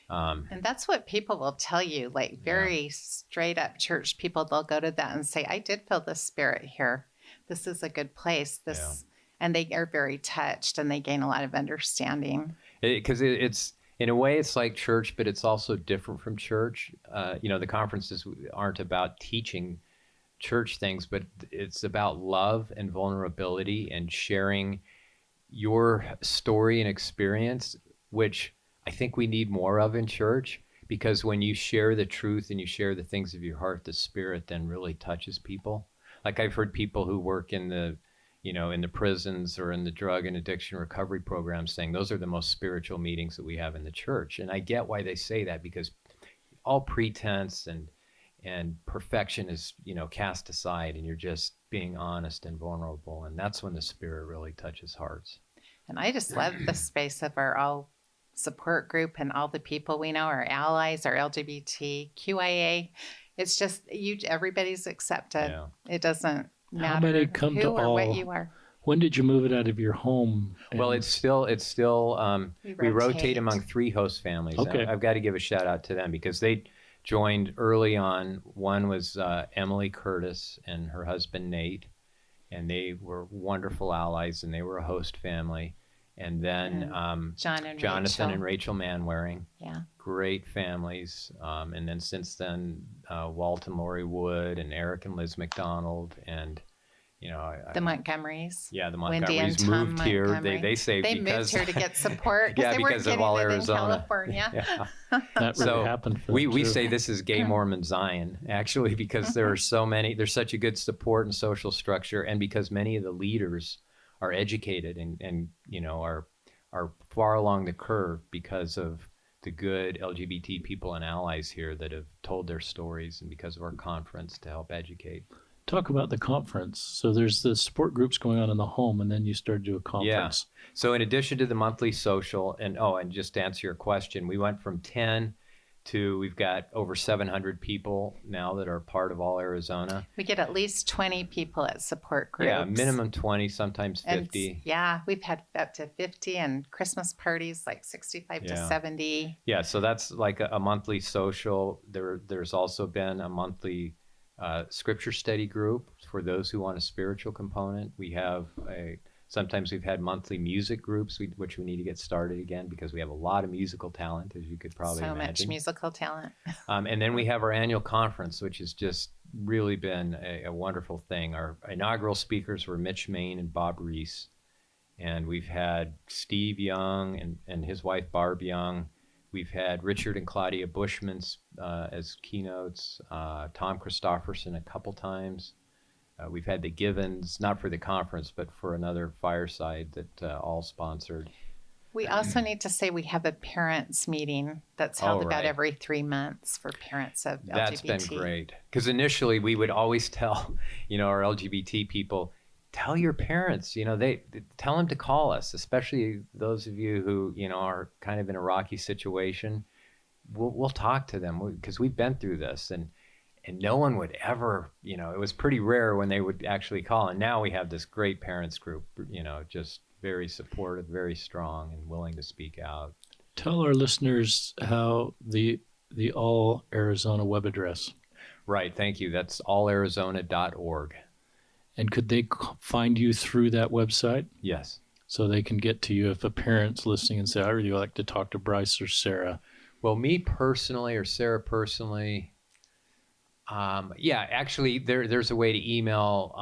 And that's what people will tell you, like very straight up church people. They'll go to that and say, I did feel the spirit here. This is a good place. And they are very touched and they gain a lot of understanding. Because it's in a way it's like church, but it's also different from church. The conferences aren't about teaching church things, but it's about love and vulnerability and sharing your story and experience, which I think we need more of in church, because when you share the truth and you share the things of your heart, the spirit then really touches people. Like I've heard people who work in the prisons or in the drug and addiction recovery programs saying those are the most spiritual meetings that we have in the church. And I get why they say that, because all pretense and perfection is, cast aside and you're just being honest and vulnerable. And that's when the spirit really touches hearts. And I just love the space of our all support group and all the people we know, our allies, our LGBTQIA. It's just everybody's accepted. Yeah. It doesn't matter How many come who to or all? what you are. When did you move it out of your home? Well, And- it's still we rotate rotate. among 3 host families. Okay. I've got to give a shout out to them because they joined early on. One was Emily Curtis and her husband Nate, and they were wonderful allies, and they were a host family. And then Jonathan and Rachel Manwaring, Yeah. great families. And then since then, Walt and Lori Wood and Eric and Liz McDonald and The Montgomerys. yeah, the Wendy and Montgomerys Tom moved here. Montgomery. They say They because moved here to get support yeah, they weren't because of getting all it Arizona. in California. Yeah. that really So happened for we them, too. say this is gay Mormon Zion, actually, because there are so many, there's such a good support and social structure, and because many of the leaders are educated and are far along the curve because of the good LGBT people and allies here that have told their stories, and because of our conference to help educate. Talk about the conference. So there's the support groups going on in the home, and then you started to do a conference. So in addition to the monthly social, and just to answer your question, we went from 10 to we've got over 700 people now that are part of All Arizona. We get at least 20 people at support groups. Yeah, minimum 20, sometimes And 50. yeah, we've had up to 50 and Christmas parties like 65 to Yeah. 70. Yeah, so that's like a monthly social. There's also been a monthly scripture study group for those who want a spiritual component. We have Sometimes we've had monthly music groups, which we need to get started again because we have a lot of musical talent, as you could probably So imagine. much musical talent. And then we have our annual conference, which has just really been a wonderful thing. Our inaugural speakers were Mitch Main and Bob Reese. And we've had Steve Young and his wife, Barb Young. We've had Richard and Claudia Bushman as keynotes, Tom Christofferson a couple times. We've had the Givens, not for the conference, but for another fireside that all sponsored. We also need to say we have a parents meeting that's held about right. every 3 months for parents of That's LGBT. been great. Because initially we would always tell, our LGBT people, tell your parents, they tell them to call us, especially those of you who, are kind of in a rocky situation. We'll talk to them because we've been through this, and no one would ever, it was pretty rare when they would actually call. And now we have this great parents group, just very supportive, very strong, and willing to speak out. Tell our listeners how the All Arizona web address. Right. Thank you. That's allarizona.org. And could they find you through that website? Yes. So they can get to you if a parent's listening and say, I really like to talk to Bryce or Sara. Well, me personally or Sara personally, actually there's a way to email,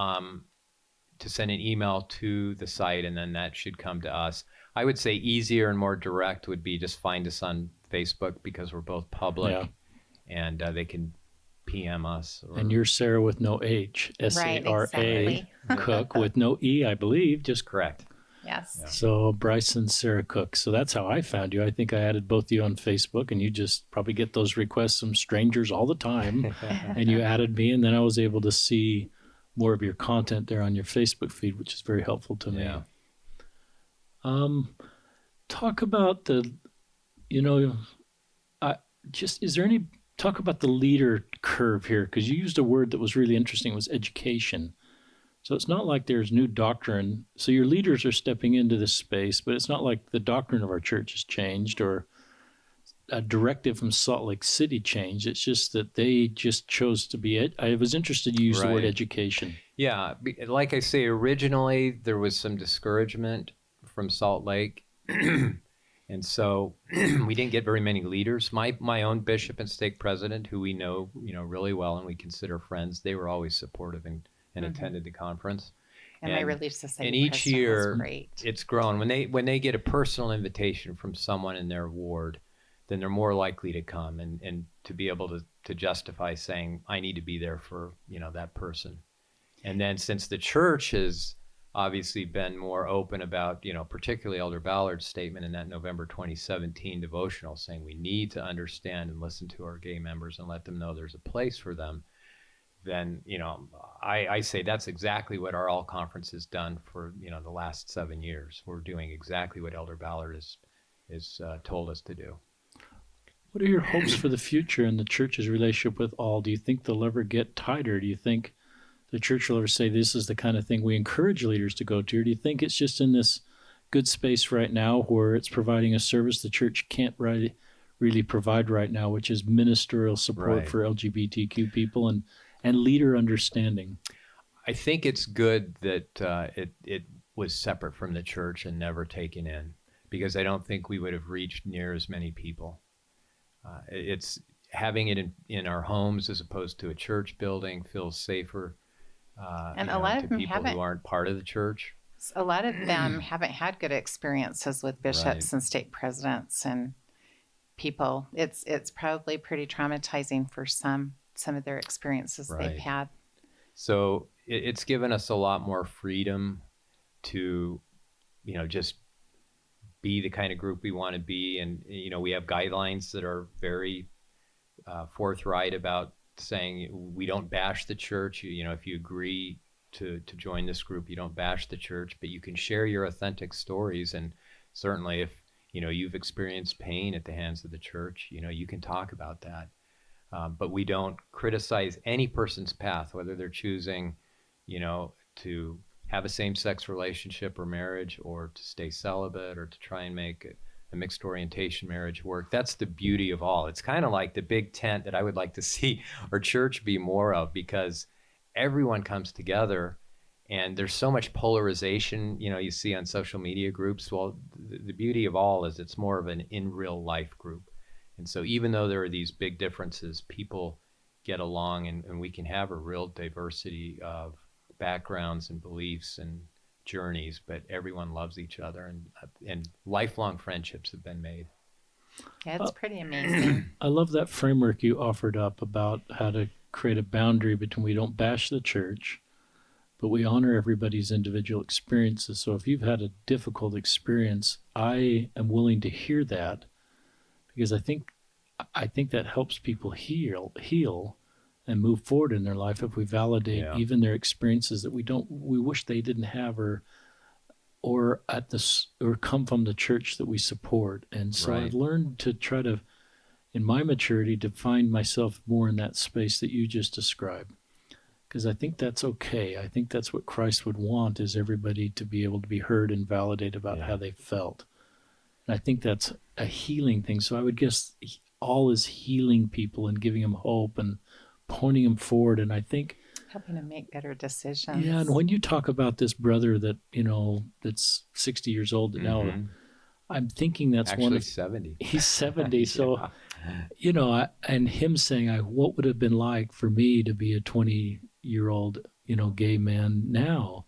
to send an email to the site, and then that should come to us. I would say easier and more direct would be just find us on Facebook because we're both public, and they can PM us. And you're Sara with no H, Sara, exactly. Cook with no E, I believe. Just correct. Yes. Yeah. So Bryce and Sara Cook. So that's how I found you. I think I added both of you on Facebook, and you just probably get those requests from strangers all the time. And you added me, and then I was able to see more of your content there on your Facebook feed, which is very helpful to me. Yeah. Talk about talk about the leader curve here, because you used a word that was really interesting. It was education. So it's not like there's new doctrine. So your leaders are stepping into this space, but it's not like the doctrine of our church has changed or a directive from Salt Lake City changed. It's just that they just chose to be it. I was interested you used the word education. Yeah. Like I say, originally there was some discouragement from Salt Lake. And so we didn't get very many leaders. My own bishop and stake president, who we know, really well and we consider friends, they were always supportive and attended the conference. And they released the same. And each year it's grown. When they get a personal invitation from someone in their ward, then they're more likely to come and to be able to justify saying, I need to be there for, that person. And then since the church has obviously been more open about, particularly Elder Ballard's statement in that November 2017 devotional saying we need to understand and listen to our gay members and let them know there's a place for them, then, I say that's exactly what our All Conference has done for, the last 7 years. We're doing exactly what Elder Ballard has told us to do. What are your hopes for the future in the church's relationship with All? Do you think they'll ever get tighter? Do you think the church will ever say this is the kind of thing we encourage leaders to go to? Or do you think it's just in this good space right now where it's providing a service the church can't really provide right now, which is ministerial support for LGBTQ people and leader understanding? I think it's good that it was separate from the church and never taken in, because I don't think we would have reached near as many people. It's having it in our homes as opposed to a church building feels safer. And a lot of them people who aren't part of the church. A lot of them haven't had good experiences with bishops and stake presidents and people. It's probably pretty traumatizing for some of their experiences they've had. So it's given us a lot more freedom to, just be the kind of group we want to be. And, we have guidelines that are very forthright about saying we don't bash the church. If you agree to join this group, you don't bash the church, but you can share your authentic stories. And certainly if, you've experienced pain at the hands of the church, you can talk about that. But we don't criticize any person's path, whether they're choosing, to have a same-sex relationship or marriage, or to stay celibate, or to try and make a mixed orientation marriage work. That's the beauty of All. It's kind of like the big tent that I would like to see our church be more of, because everyone comes together And there's so much polarization, you see on social media groups. Well, the beauty of all is it's more of an in real life group. And so even though there are these big differences, people get along, and we can have a real diversity of backgrounds and beliefs and journeys, but everyone loves each other, and lifelong friendships have been made. Yeah, it's pretty amazing. I love that framework you offered up about how to create a boundary between we don't bash the church, but we honor everybody's individual experiences. So if you've had a difficult experience, I am willing to hear that, because I think that helps people heal and move forward in their life if we validate even their experiences that we wish they didn't have, or come from the church that we support. And so I've learned to try to, in my maturity, to find myself more in that space that you just described, because I think that's okay. I think that's what Christ would want, is everybody to be able to be heard and validated about how they felt. And I think that's a healing thing. So I would guess all is healing people and giving them hope and pointing them forward. And I think helping them make better decisions. Yeah, and when you talk about this brother that, that's 60 years old now, I'm thinking that's actually one of 70. He's 70. So, and him saying, what would have been like for me to be a 20-year-old, gay man now?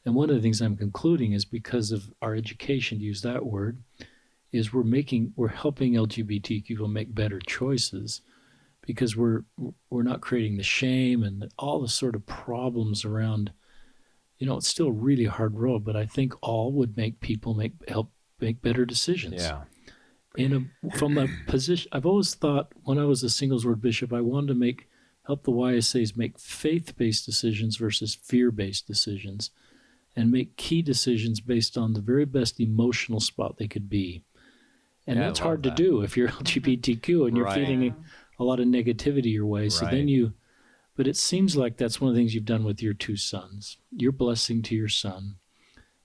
And one of the things I'm concluding is because of our education, to use that word, is we're helping LGBT people make better choices, because we're not creating the shame and all the sort of problems around. It's still a really hard road, but I think all would make people help make better decisions. Yeah. From a position, I've always thought when I was a singles ward bishop, I wanted to help the YSAs make faith-based decisions versus fear-based decisions, and make key decisions based on the very best emotional spot they could be. And that's hard to do if you're LGBTQ and you're feeding a lot of negativity your way. So but it seems like that's one of the things you've done with your two sons, your blessing to your son,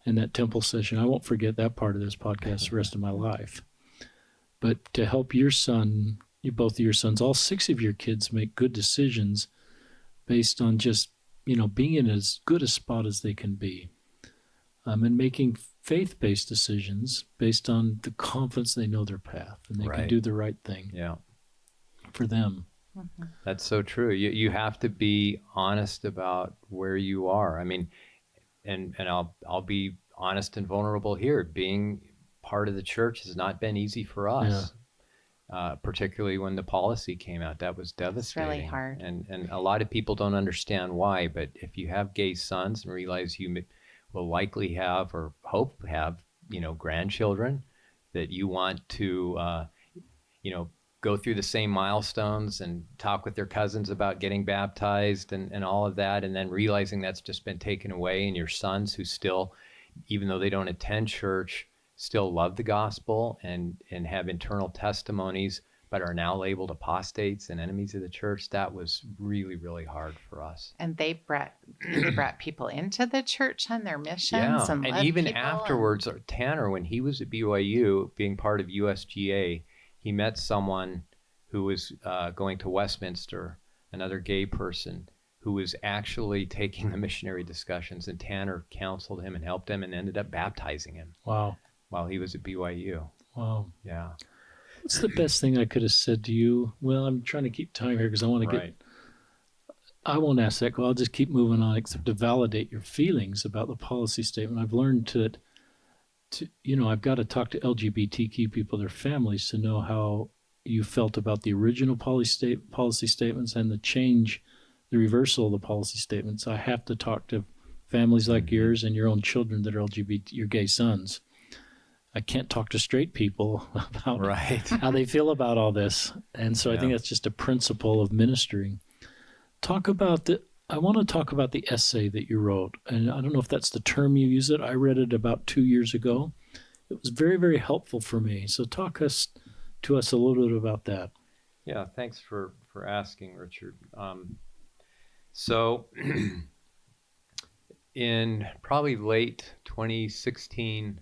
and that temple session. I won't forget that part of this podcast the rest of my life. But to help your son, both of your sons, all 6 of your kids make good decisions based on just, being in as good a spot as they can be. And making faith-based decisions based on the confidence they know their path and they can do the right thing for them. Mm-hmm. That's so true. You have to be honest about where you are. I mean, and I'll be honest and vulnerable here. Being part of the church has not been easy for us, particularly when the policy came out. That was devastating. It's really hard. And a lot of people don't understand why, but if you have gay sons and realize you will likely have or hope to have, grandchildren that you want to, go through the same milestones and talk with their cousins about getting baptized and all of that, and then realizing that's just been taken away, and your sons who still, even though they don't attend church, still love the gospel and have internal testimonies, but are now labeled apostates and enemies of the church. That was really, really hard for us. And they brought people into the church on their missions. Yeah, and even afterwards, Tanner, when he was at BYU, being part of USGA, he met someone who was going to Westminster, another gay person, who was actually taking the missionary discussions, and Tanner counseled him and helped him and ended up baptizing him. Wow. While he was at BYU. Wow. Yeah. What's the best thing I could have said to you? Well, I'm trying to keep time here because I want to I won't ask that. I'll just keep moving on, except to validate your feelings about the policy statement. I've learned to I've got to talk to LGBTQ people, their families, to know how you felt about the original policy statements and the reversal of the policy statements. I have to talk to families like yours and your own children that are LGBT, your gay sons. I can't talk to straight people about how they feel about all this. And so I think that's just a principle of ministering. I want to talk about the essay that you wrote. And I don't know if that's the term you use it. I read it about 2 years ago. It was very, very helpful for me. So talk to us a little bit about that. Yeah, thanks for asking, Richard. So in probably late 2016,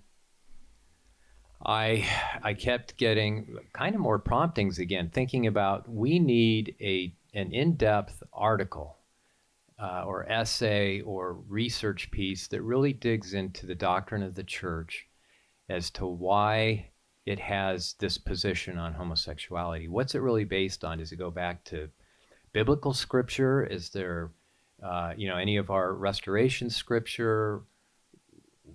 I kept getting kind of more promptings again, thinking about we need an in-depth article or essay or research piece that really digs into the doctrine of the church as to why it has this position on homosexuality. What's it really based on? Does it go back to biblical scripture? Is there, any of our restoration scripture?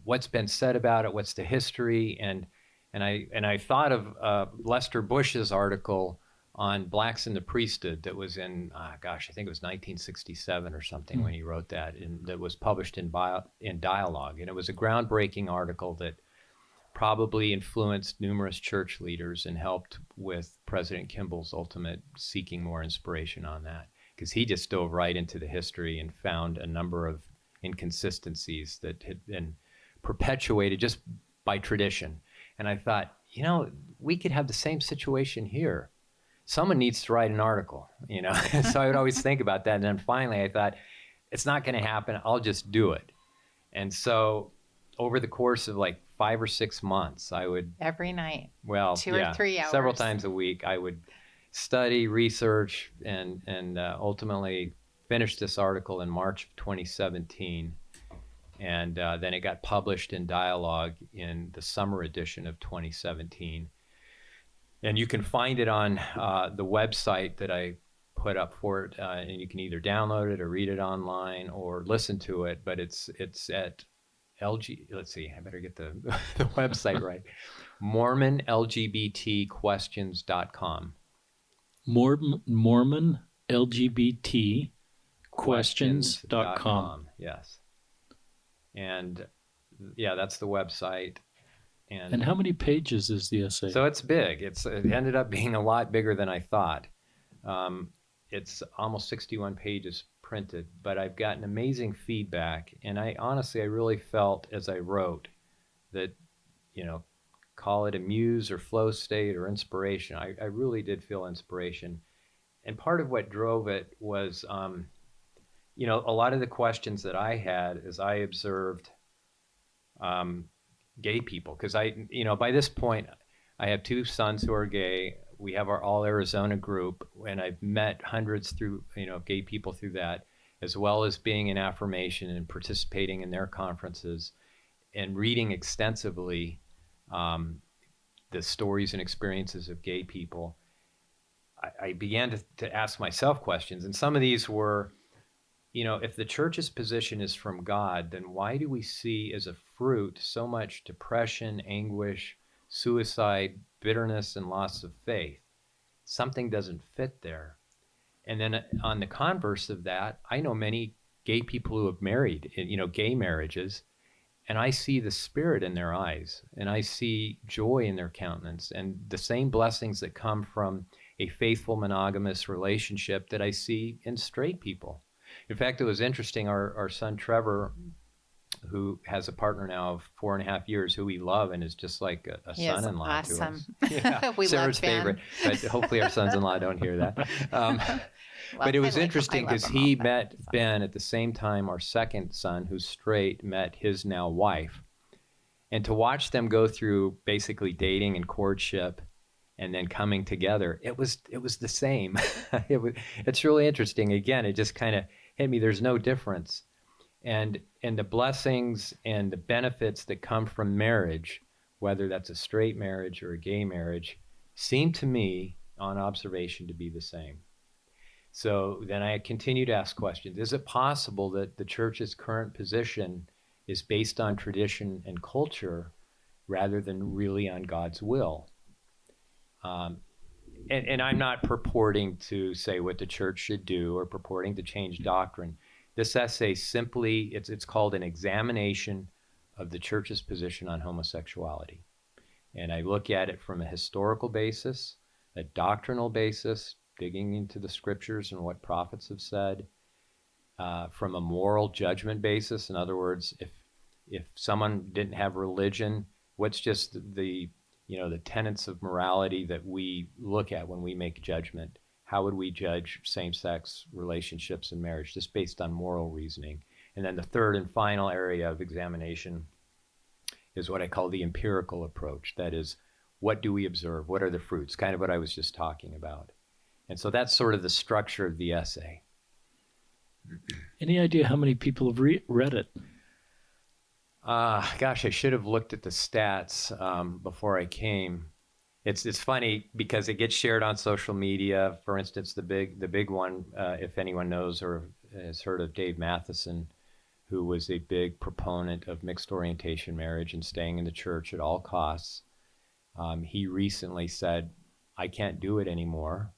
What's been said about it? What's the history? And I thought of Lester Bush's article on blacks in the priesthood that was in, I think it was 1967 or something when he wrote that, and that was published in Dialogue. And it was a groundbreaking article that probably influenced numerous church leaders and helped with President Kimball's ultimate seeking more inspiration on that, because he just dove right into the history and found a number of inconsistencies that had been perpetuated just by tradition. And I thought, we could have the same situation here. Someone needs to write an article, So I would always think about that. And then finally I thought, it's not going to happen. I'll just do it. And so over the course of like 5 or 6 months, I would every night, 2 or 3 hours, several times a week, I would study, research, and ultimately finish this article in March of 2017. And then it got published in Dialogue in the summer edition of 2017. And you can find it on the website that I put up for it, and you can either download it or read it online or listen to it. But it's at let's see, I better get the website right. MormonLGBTQuestions.com. MormonLGBTQuestions.com. Yes. And yeah, that's the website. And how many pages is the essay? So it's big. It ended up being a lot bigger than I thought. It's almost 61 pages printed, but I've gotten amazing feedback. And I really felt as I wrote that, call it a muse or flow state or inspiration. I really did feel inspiration. And part of what drove it was, a lot of the questions that I had as I observed gay people, because by this point, I have 2 sons who are gay. We have our All Arizona group, and I've met hundreds through, gay people through that, as well as being in affirmation and participating in their conferences and reading extensively the stories and experiences of gay people. I began to ask myself questions, and some of these were, if the church's position is from God, then why do we see as a fruit so much depression, anguish, suicide, bitterness, and loss of faith? Something doesn't fit there. And then on the converse of that, I know many gay people who have married, gay marriages, and I see the spirit in their eyes, and I see joy in their countenance, and the same blessings that come from a faithful monogamous relationship that I see in straight people. In fact, it was interesting, our son Trevor, who has a partner now of 4.5 years, who we love and is just like a son-in-law awesome. to us. Yeah, We Sarah's love Ben. favorite, but hopefully our sons-in-law don't hear that. But it was interesting because he met Ben at the same time our second son, who's straight, met his now wife. And to watch them go through basically dating and courtship and then coming together, it was the same. It's really interesting. Again, it just kind of hit me. There's no difference. And the blessings and the benefits that come from marriage, whether that's a straight marriage or a gay marriage, seem to me, on observation, to be the same. So then I continue to ask questions. Is it possible that the church's current position is based on tradition and culture rather than really on God's will? And I'm not purporting to say what the church should do or purporting to change doctrine. This essay simply, it's called an examination of the church's position on homosexuality. And I look at it from a historical basis, a doctrinal basis, digging into the scriptures and what prophets have said, from a moral judgment basis. In other words, if someone didn't have religion, what's just the tenets of morality that we look at when we make judgment? How would we judge same-sex relationships and marriage, just based on moral reasoning? And then the third and final area of examination is what I call the empirical approach. That is, what do we observe? What are the fruits? Kind of what I was just talking about. And so that's sort of the structure of the essay. Any idea how many people have read it? Gosh, I should have looked at the stats before I came. It's funny because it gets shared on social media. For instance, the big one, if anyone knows or has heard of Dave Matheson, who was a big proponent of mixed orientation marriage and staying in the church at all costs. He recently said, "I can't do it anymore,"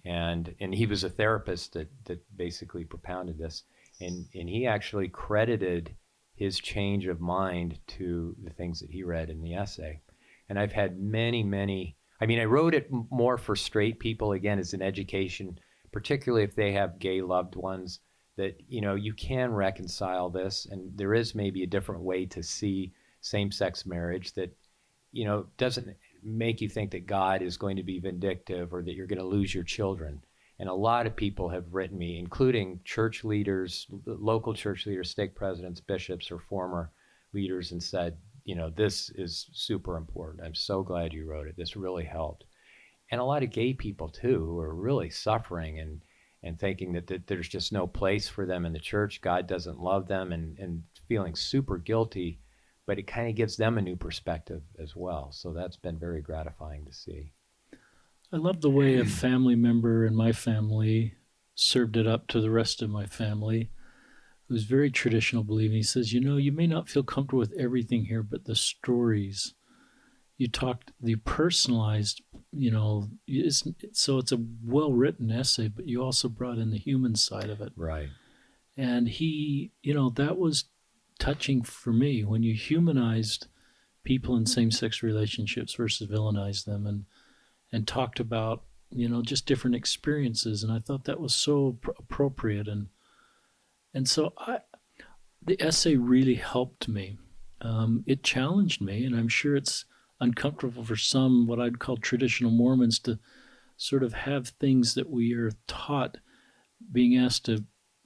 and he was a therapist that basically propounded this, and he actually credited his change of mind to the things that he read in the essay. And I've had many, I mean, I wrote it more for straight people, again, as an education, particularly if they have gay loved ones, that, you can reconcile this. And there is maybe a different way to see same-sex marriage that, doesn't make you think that God is going to be vindictive or that you're going to lose your children. And a lot of people have written me, including church leaders, local church leaders, stake presidents, bishops, or former leaders, and said, this is super important. I'm so glad you wrote it. This really helped. And a lot of gay people, too, who are really suffering and thinking that there's just no place for them in the church. God doesn't love them and feeling super guilty, but it kind of gives them a new perspective as well. So that's been very gratifying to see. I love the way a family member in my family served it up to the rest of my family, who's very traditional believing. He says, you may not feel comfortable with everything here, but the stories you talked, the personalized, so it's a well-written essay, but you also brought in the human side of it. Right. And that was touching for me when you humanized people in same-sex relationships versus villainized them and talked about, just different experiences. And I thought that was so appropriate. And so the essay really helped me. It challenged me, and I'm sure it's uncomfortable for some, what I'd call traditional Mormons, to sort of have things that we are taught being asked to,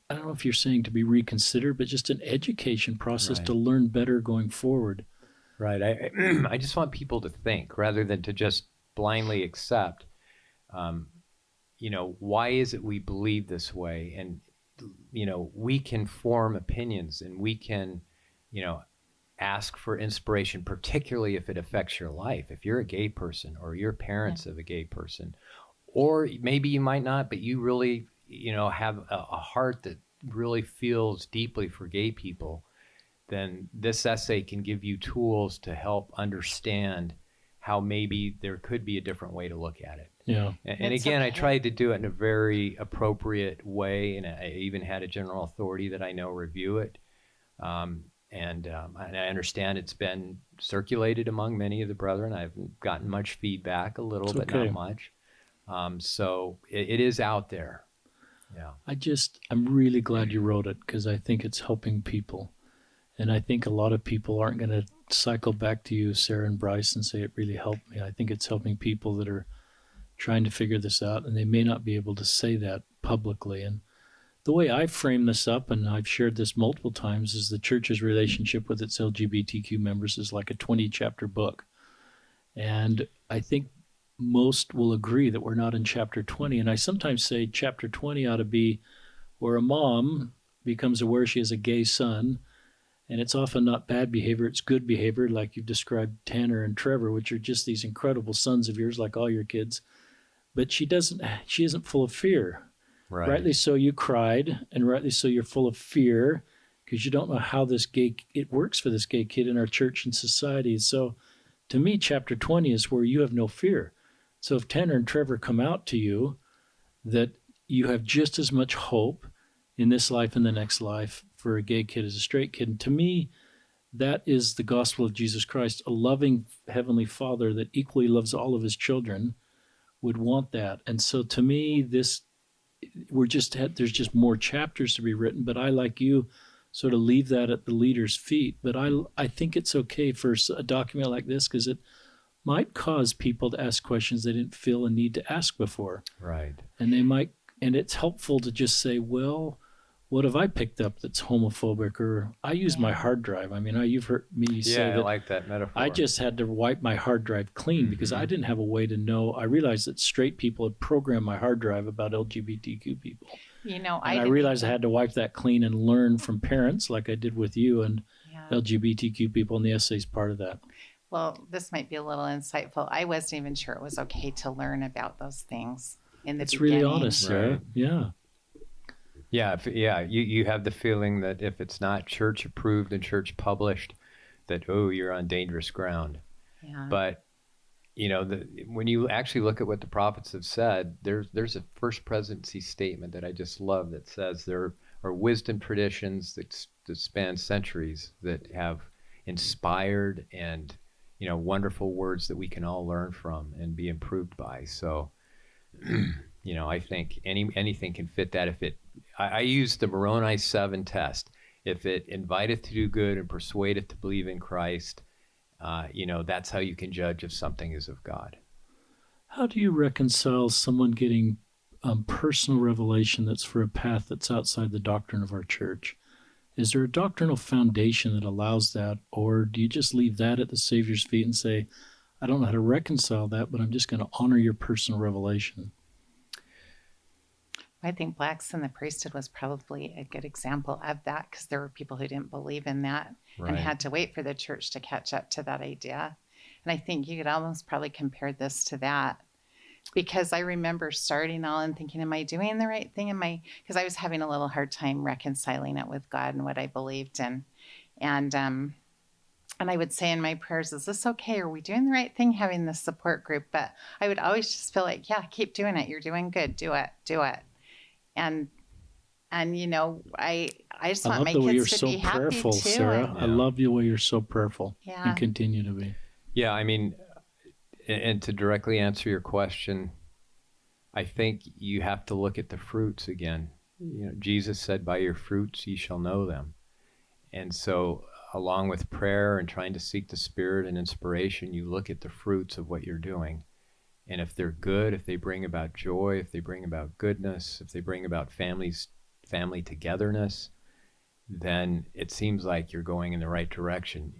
I don't know if you're saying to be reconsidered, but just an education process Right. to learn better going forward. Right. I just want people to think rather than to just blindly accept, why is it we believe this way? And, we can form opinions and we can, ask for inspiration, particularly if it affects your life. If you're a gay person or you're parents of a gay person, or maybe you might not, but you really, have a heart that really feels deeply for gay people, then this essay can give you tools to help understand how maybe there could be a different way to look at it. Yeah. And It's again, I okay. tried to do it in a very appropriate way, and I even had a general authority that I know review it. And I understand it's been circulated among many of the brethren. I've gotten much feedback, a little, It's but okay. not much. So it is out there. Yeah. I'm really glad you wrote it because I think it's helping people. And I think a lot of people aren't going to cycle back to you, Sara and Bryce, and say it really helped me. I think it's helping people that are trying to figure this out, and they may not be able to say that publicly. And the way I frame this up, and I've shared this multiple times, is the church's relationship with its LGBTQ members is like a 20-chapter book. And I think most will agree that we're not in chapter 20. And I sometimes say chapter 20 ought to be where a mom becomes aware she has a gay son, and it's often not bad behavior, it's good behavior, like you've described Tanner and Trevor, which are just these incredible sons of yours, like all your kids. But she isn't full of fear. Right. Rightly so, you cried, and rightly so, you're full of fear because you don't know how it works for this gay kid in our church and society. So to me, chapter 20 is where you have no fear. So if Tanner and Trevor come out to you, that you have just as much hope in this life and the next life for a gay kid as a straight kid. And to me, that is the gospel of Jesus Christ. A loving Heavenly Father that equally loves all of his children would want that. And so to me, there's just more chapters to be written, but I, like you, sort of leave that at the leader's feet. But I think it's okay for a document like this because it might cause people to ask questions they didn't feel a need to ask before. Right. And it's helpful to just say, well, what have I picked up that's homophobic? Or I use my hard drive. I mean, you've heard me say Yeah, I that like that metaphor. I just had to wipe my hard drive clean because I didn't have a way to know. I realized that straight people had programmed my hard drive about LGBTQ people. You know, And I didn't realized I even- had to wipe that clean and learn from parents like I did with you and yeah. LGBTQ people, and the essay's part of that. Well, this might be a little insightful. I wasn't even sure it was okay to learn about those things in the It's beginning. really honest, Sarah. Right. Yeah. Yeah, you have the feeling that if it's not church approved and church published, that, oh, you're on dangerous ground. Yeah. But, when you actually look at what the prophets have said, there's a first presidency statement that I just love that says there are wisdom traditions that span centuries that have inspired and, wonderful words that we can all learn from and be improved by. So, I think anything can fit that. I use the Moroni 7 test. If it inviteth to do good and persuadeth to believe in Christ, that's how you can judge if something is of God. How do you reconcile someone getting personal revelation that's for a path that's outside the doctrine of our church? Is there a doctrinal foundation that allows that, or do you just leave that at the Savior's feet and say, I don't know how to reconcile that, but I'm just going to honor your personal revelation? I think blacks in the priesthood was probably a good example of that, because there were people who didn't believe in that and Right. had to wait for the church to catch up to that idea. And I think you could almost probably compare this to that, because I remember starting all and thinking, am I doing the right thing? Because I was having a little hard time reconciling it with God and what I believed in. And I would say in my prayers, is this okay? Are we doing the right thing having this support group? But I would always just feel like, yeah, keep doing it. You're doing good. Do it. And I just I want love my the way you're kids to so be happy prayerful, too. Sarah. Yeah. I love the way you're so prayerful Yeah. and continue to be. Yeah, I mean, and to directly answer your question, I think you have to look at the fruits again. Jesus said, by your fruits ye shall know them. And so along with prayer and trying to seek the Spirit and inspiration, you look at the fruits of what you're doing. And if they're good, if they bring about joy, if they bring about goodness, if they bring about family togetherness, then it seems like you're going in the right direction.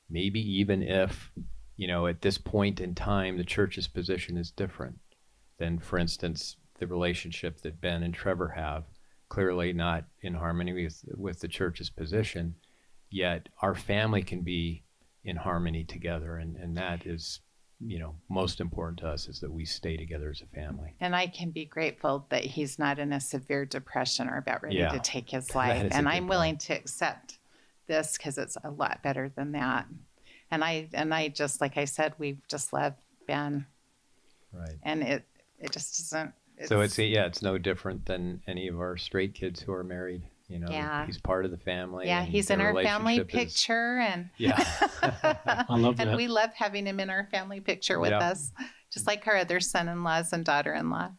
Maybe even if, at this point in time, the church's position is different than, for instance, the relationship that Ben and Trevor have, clearly not in harmony with the church's position, yet our family can be in harmony together. And that is, most important to us, is that we stay together as a family. And I can be grateful that he's not in a severe depression or about ready Yeah. to take his That life. is a And good I'm willing point. to accept this, because it's a lot better than that. And I just, like I said, we just love Ben, Right. and it just doesn't. So it's no different than any of our straight kids who are married. Yeah. He's part of the family. Yeah, and he's in their our family relationship is- picture, and Yeah. I love and that. we love having him in our family picture with Yeah. us, just like our other son-in-laws and daughter-in-law.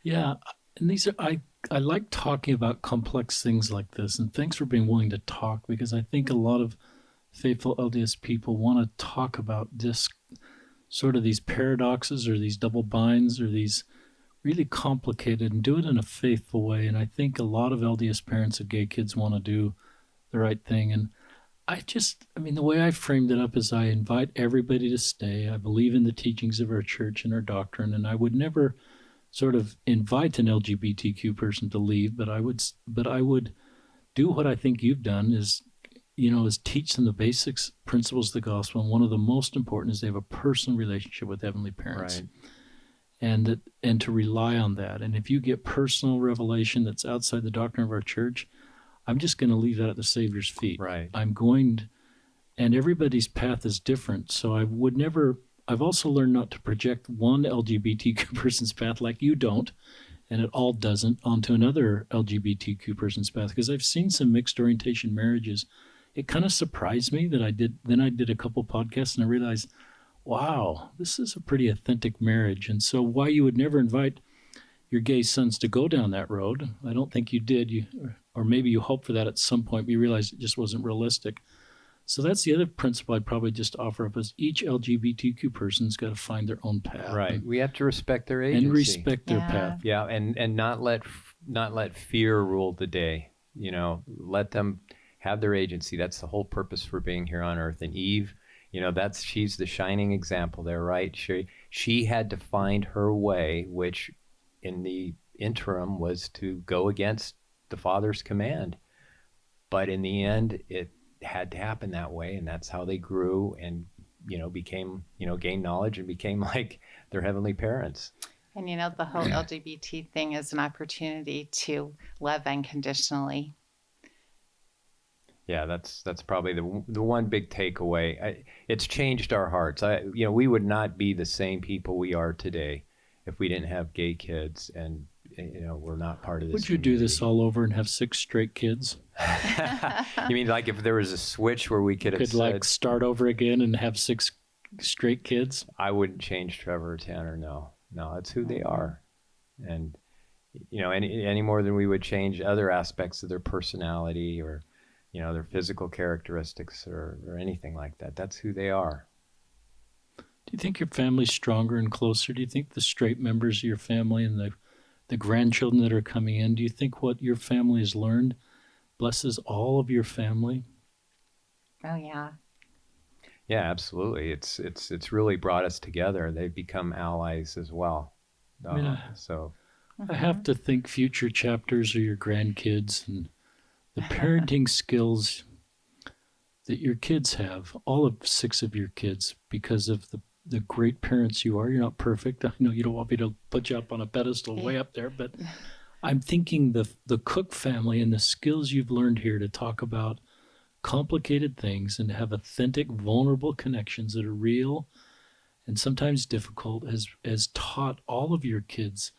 Yeah, and these are I like talking about complex things like this, and thanks for being willing to talk, because I think a lot of faithful LDS people want to talk about this sort of these paradoxes or these double binds or these really complicated, and do it in a faithful way. And I think a lot of LDS parents of gay kids want to do the right thing. And the way I framed it up is I invite everybody to stay. I believe in the teachings of our church and our doctrine, and I would never sort of invite an LGBTQ person to leave, but I would do what I think you've done, is teach them the basics principles of the gospel. And one of the most important is they have a personal relationship with heavenly parents. Right. And to rely on that. And if you get personal revelation that's outside the doctrine of our church, I'm just going to leave that at the Savior's feet. Right. And everybody's path is different. So I've also learned not to project one LGBTQ person's path, like you don't, and it all doesn't, onto another LGBTQ person's path. Because I've seen some mixed orientation marriages. It kind of surprised me that I did a couple podcasts, and I realized, wow, this is a pretty authentic marriage. And so why you would never invite your gay sons to go down that road, I don't think you did. Or maybe you hoped for that at some point, but you realized it just wasn't realistic. So that's the other principle I'd probably just offer up, is each LGBTQ person's got to find their own path. Right. We have to respect their agency. And respect their Yeah. path. Yeah, and not let fear rule the day. Let them have their agency. That's the whole purpose for being here on earth. And Eve, she's the shining example there, right? She had to find her way, which in the interim was to go against the Father's command. But in the end, it had to happen that way, and that's how they grew and, became, gained knowledge and became like their heavenly parents. And the whole LGBT thing is an opportunity to love unconditionally. Yeah, that's probably the one big takeaway. It's changed our hearts. We would not be the same people we are today if we didn't have gay kids, and we're not part of this. Would you do this all over and have 6 straight kids? You mean like if there was a switch where we could have said, like start over again and have 6 straight kids? I wouldn't change Trevor or Tanner. No, it's who they are, and any more than we would change other aspects of their personality or their physical characteristics or anything like that. That's who they are. Do you think your family's stronger and closer? Do you think the straight members of your family and the grandchildren that are coming in, do you think what your family has learned blesses all of your family? Oh, yeah. Yeah, absolutely. It's really brought us together. They've become allies as well. I have to think future chapters are your grandkids and the parenting skills that your kids have, all of 6 of your kids, because of the great parents you are. You're not perfect. I know you don't want me to put you up on a pedestal way up there, but I'm thinking the Cook family and the skills you've learned here to talk about complicated things and to have authentic, vulnerable connections that are real and sometimes difficult has taught all of your kids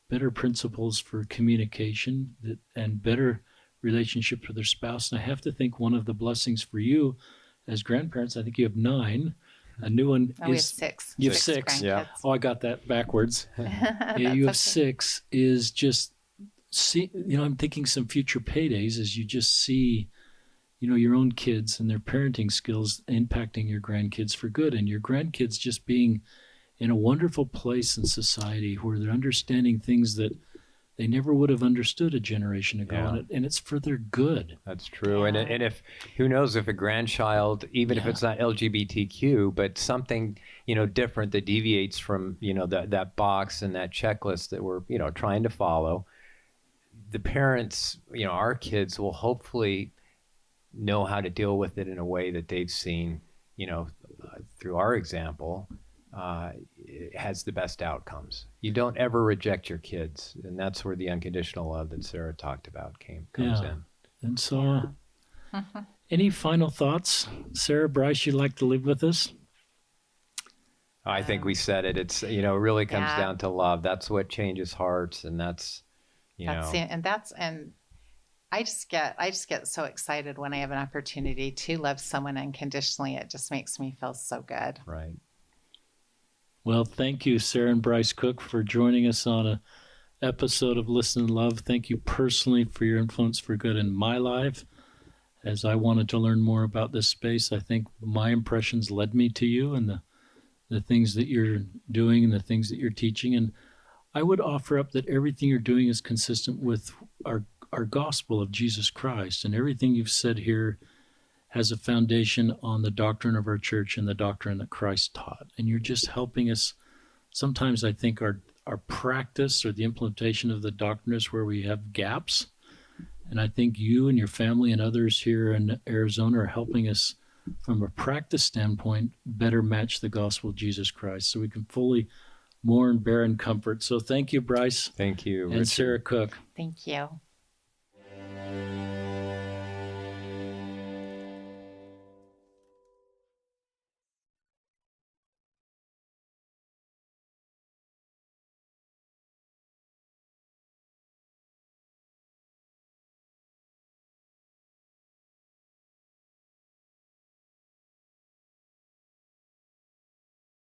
better principles for communication and better relationships with their spouse. And I have to think one of the blessings for you as grandparents, I think you have 9. A new one we have 6. You have 6. 6. Yeah. Oh, I got that backwards. You have 6 is just see, I'm thinking some future paydays as you just see, your own kids and their parenting skills impacting your grandkids for good, and your grandkids just being in a wonderful place in society where they're understanding things that they never would have understood a generation ago, Yeah. and it's for their good. That's true. Yeah. And if, who knows, if a grandchild, even if it's not LGBTQ, but something, different that deviates from, that box and that checklist that we're, trying to follow, the parents, our kids will hopefully know how to deal with it in a way that they've seen, through our example, it has the best outcomes. You don't ever reject your kids, and that's where the unconditional love that Sara talked about comes in. And so, any final thoughts, Sara, Bryce, you'd like to leave with us? I think we said it. It's it really comes down to love. That's what changes hearts, and that's and I just get so excited when I have an opportunity to love someone unconditionally. It just makes me feel so good. right. Well, thank you, Sara and Bryce Cook, for joining us on an episode of Listen and Love. Thank you personally for your influence for good in my life. As I wanted to learn more about this space, I think my impressions led me to you and the things that you're doing and the things that you're teaching. And I would offer up that everything you're doing is consistent with our gospel of Jesus Christ. And everything you've said here has a foundation on the doctrine of our church and the doctrine that Christ taught. And you're just helping us. Sometimes I think our practice or the implementation of the doctrine is where we have gaps. And I think you and your family and others here in Arizona are helping us from a practice standpoint better match the gospel of Jesus Christ so we can fully mourn, bear, and comfort. So thank you, Bryce. Thank you, And Richard. Sara Cook. Thank you.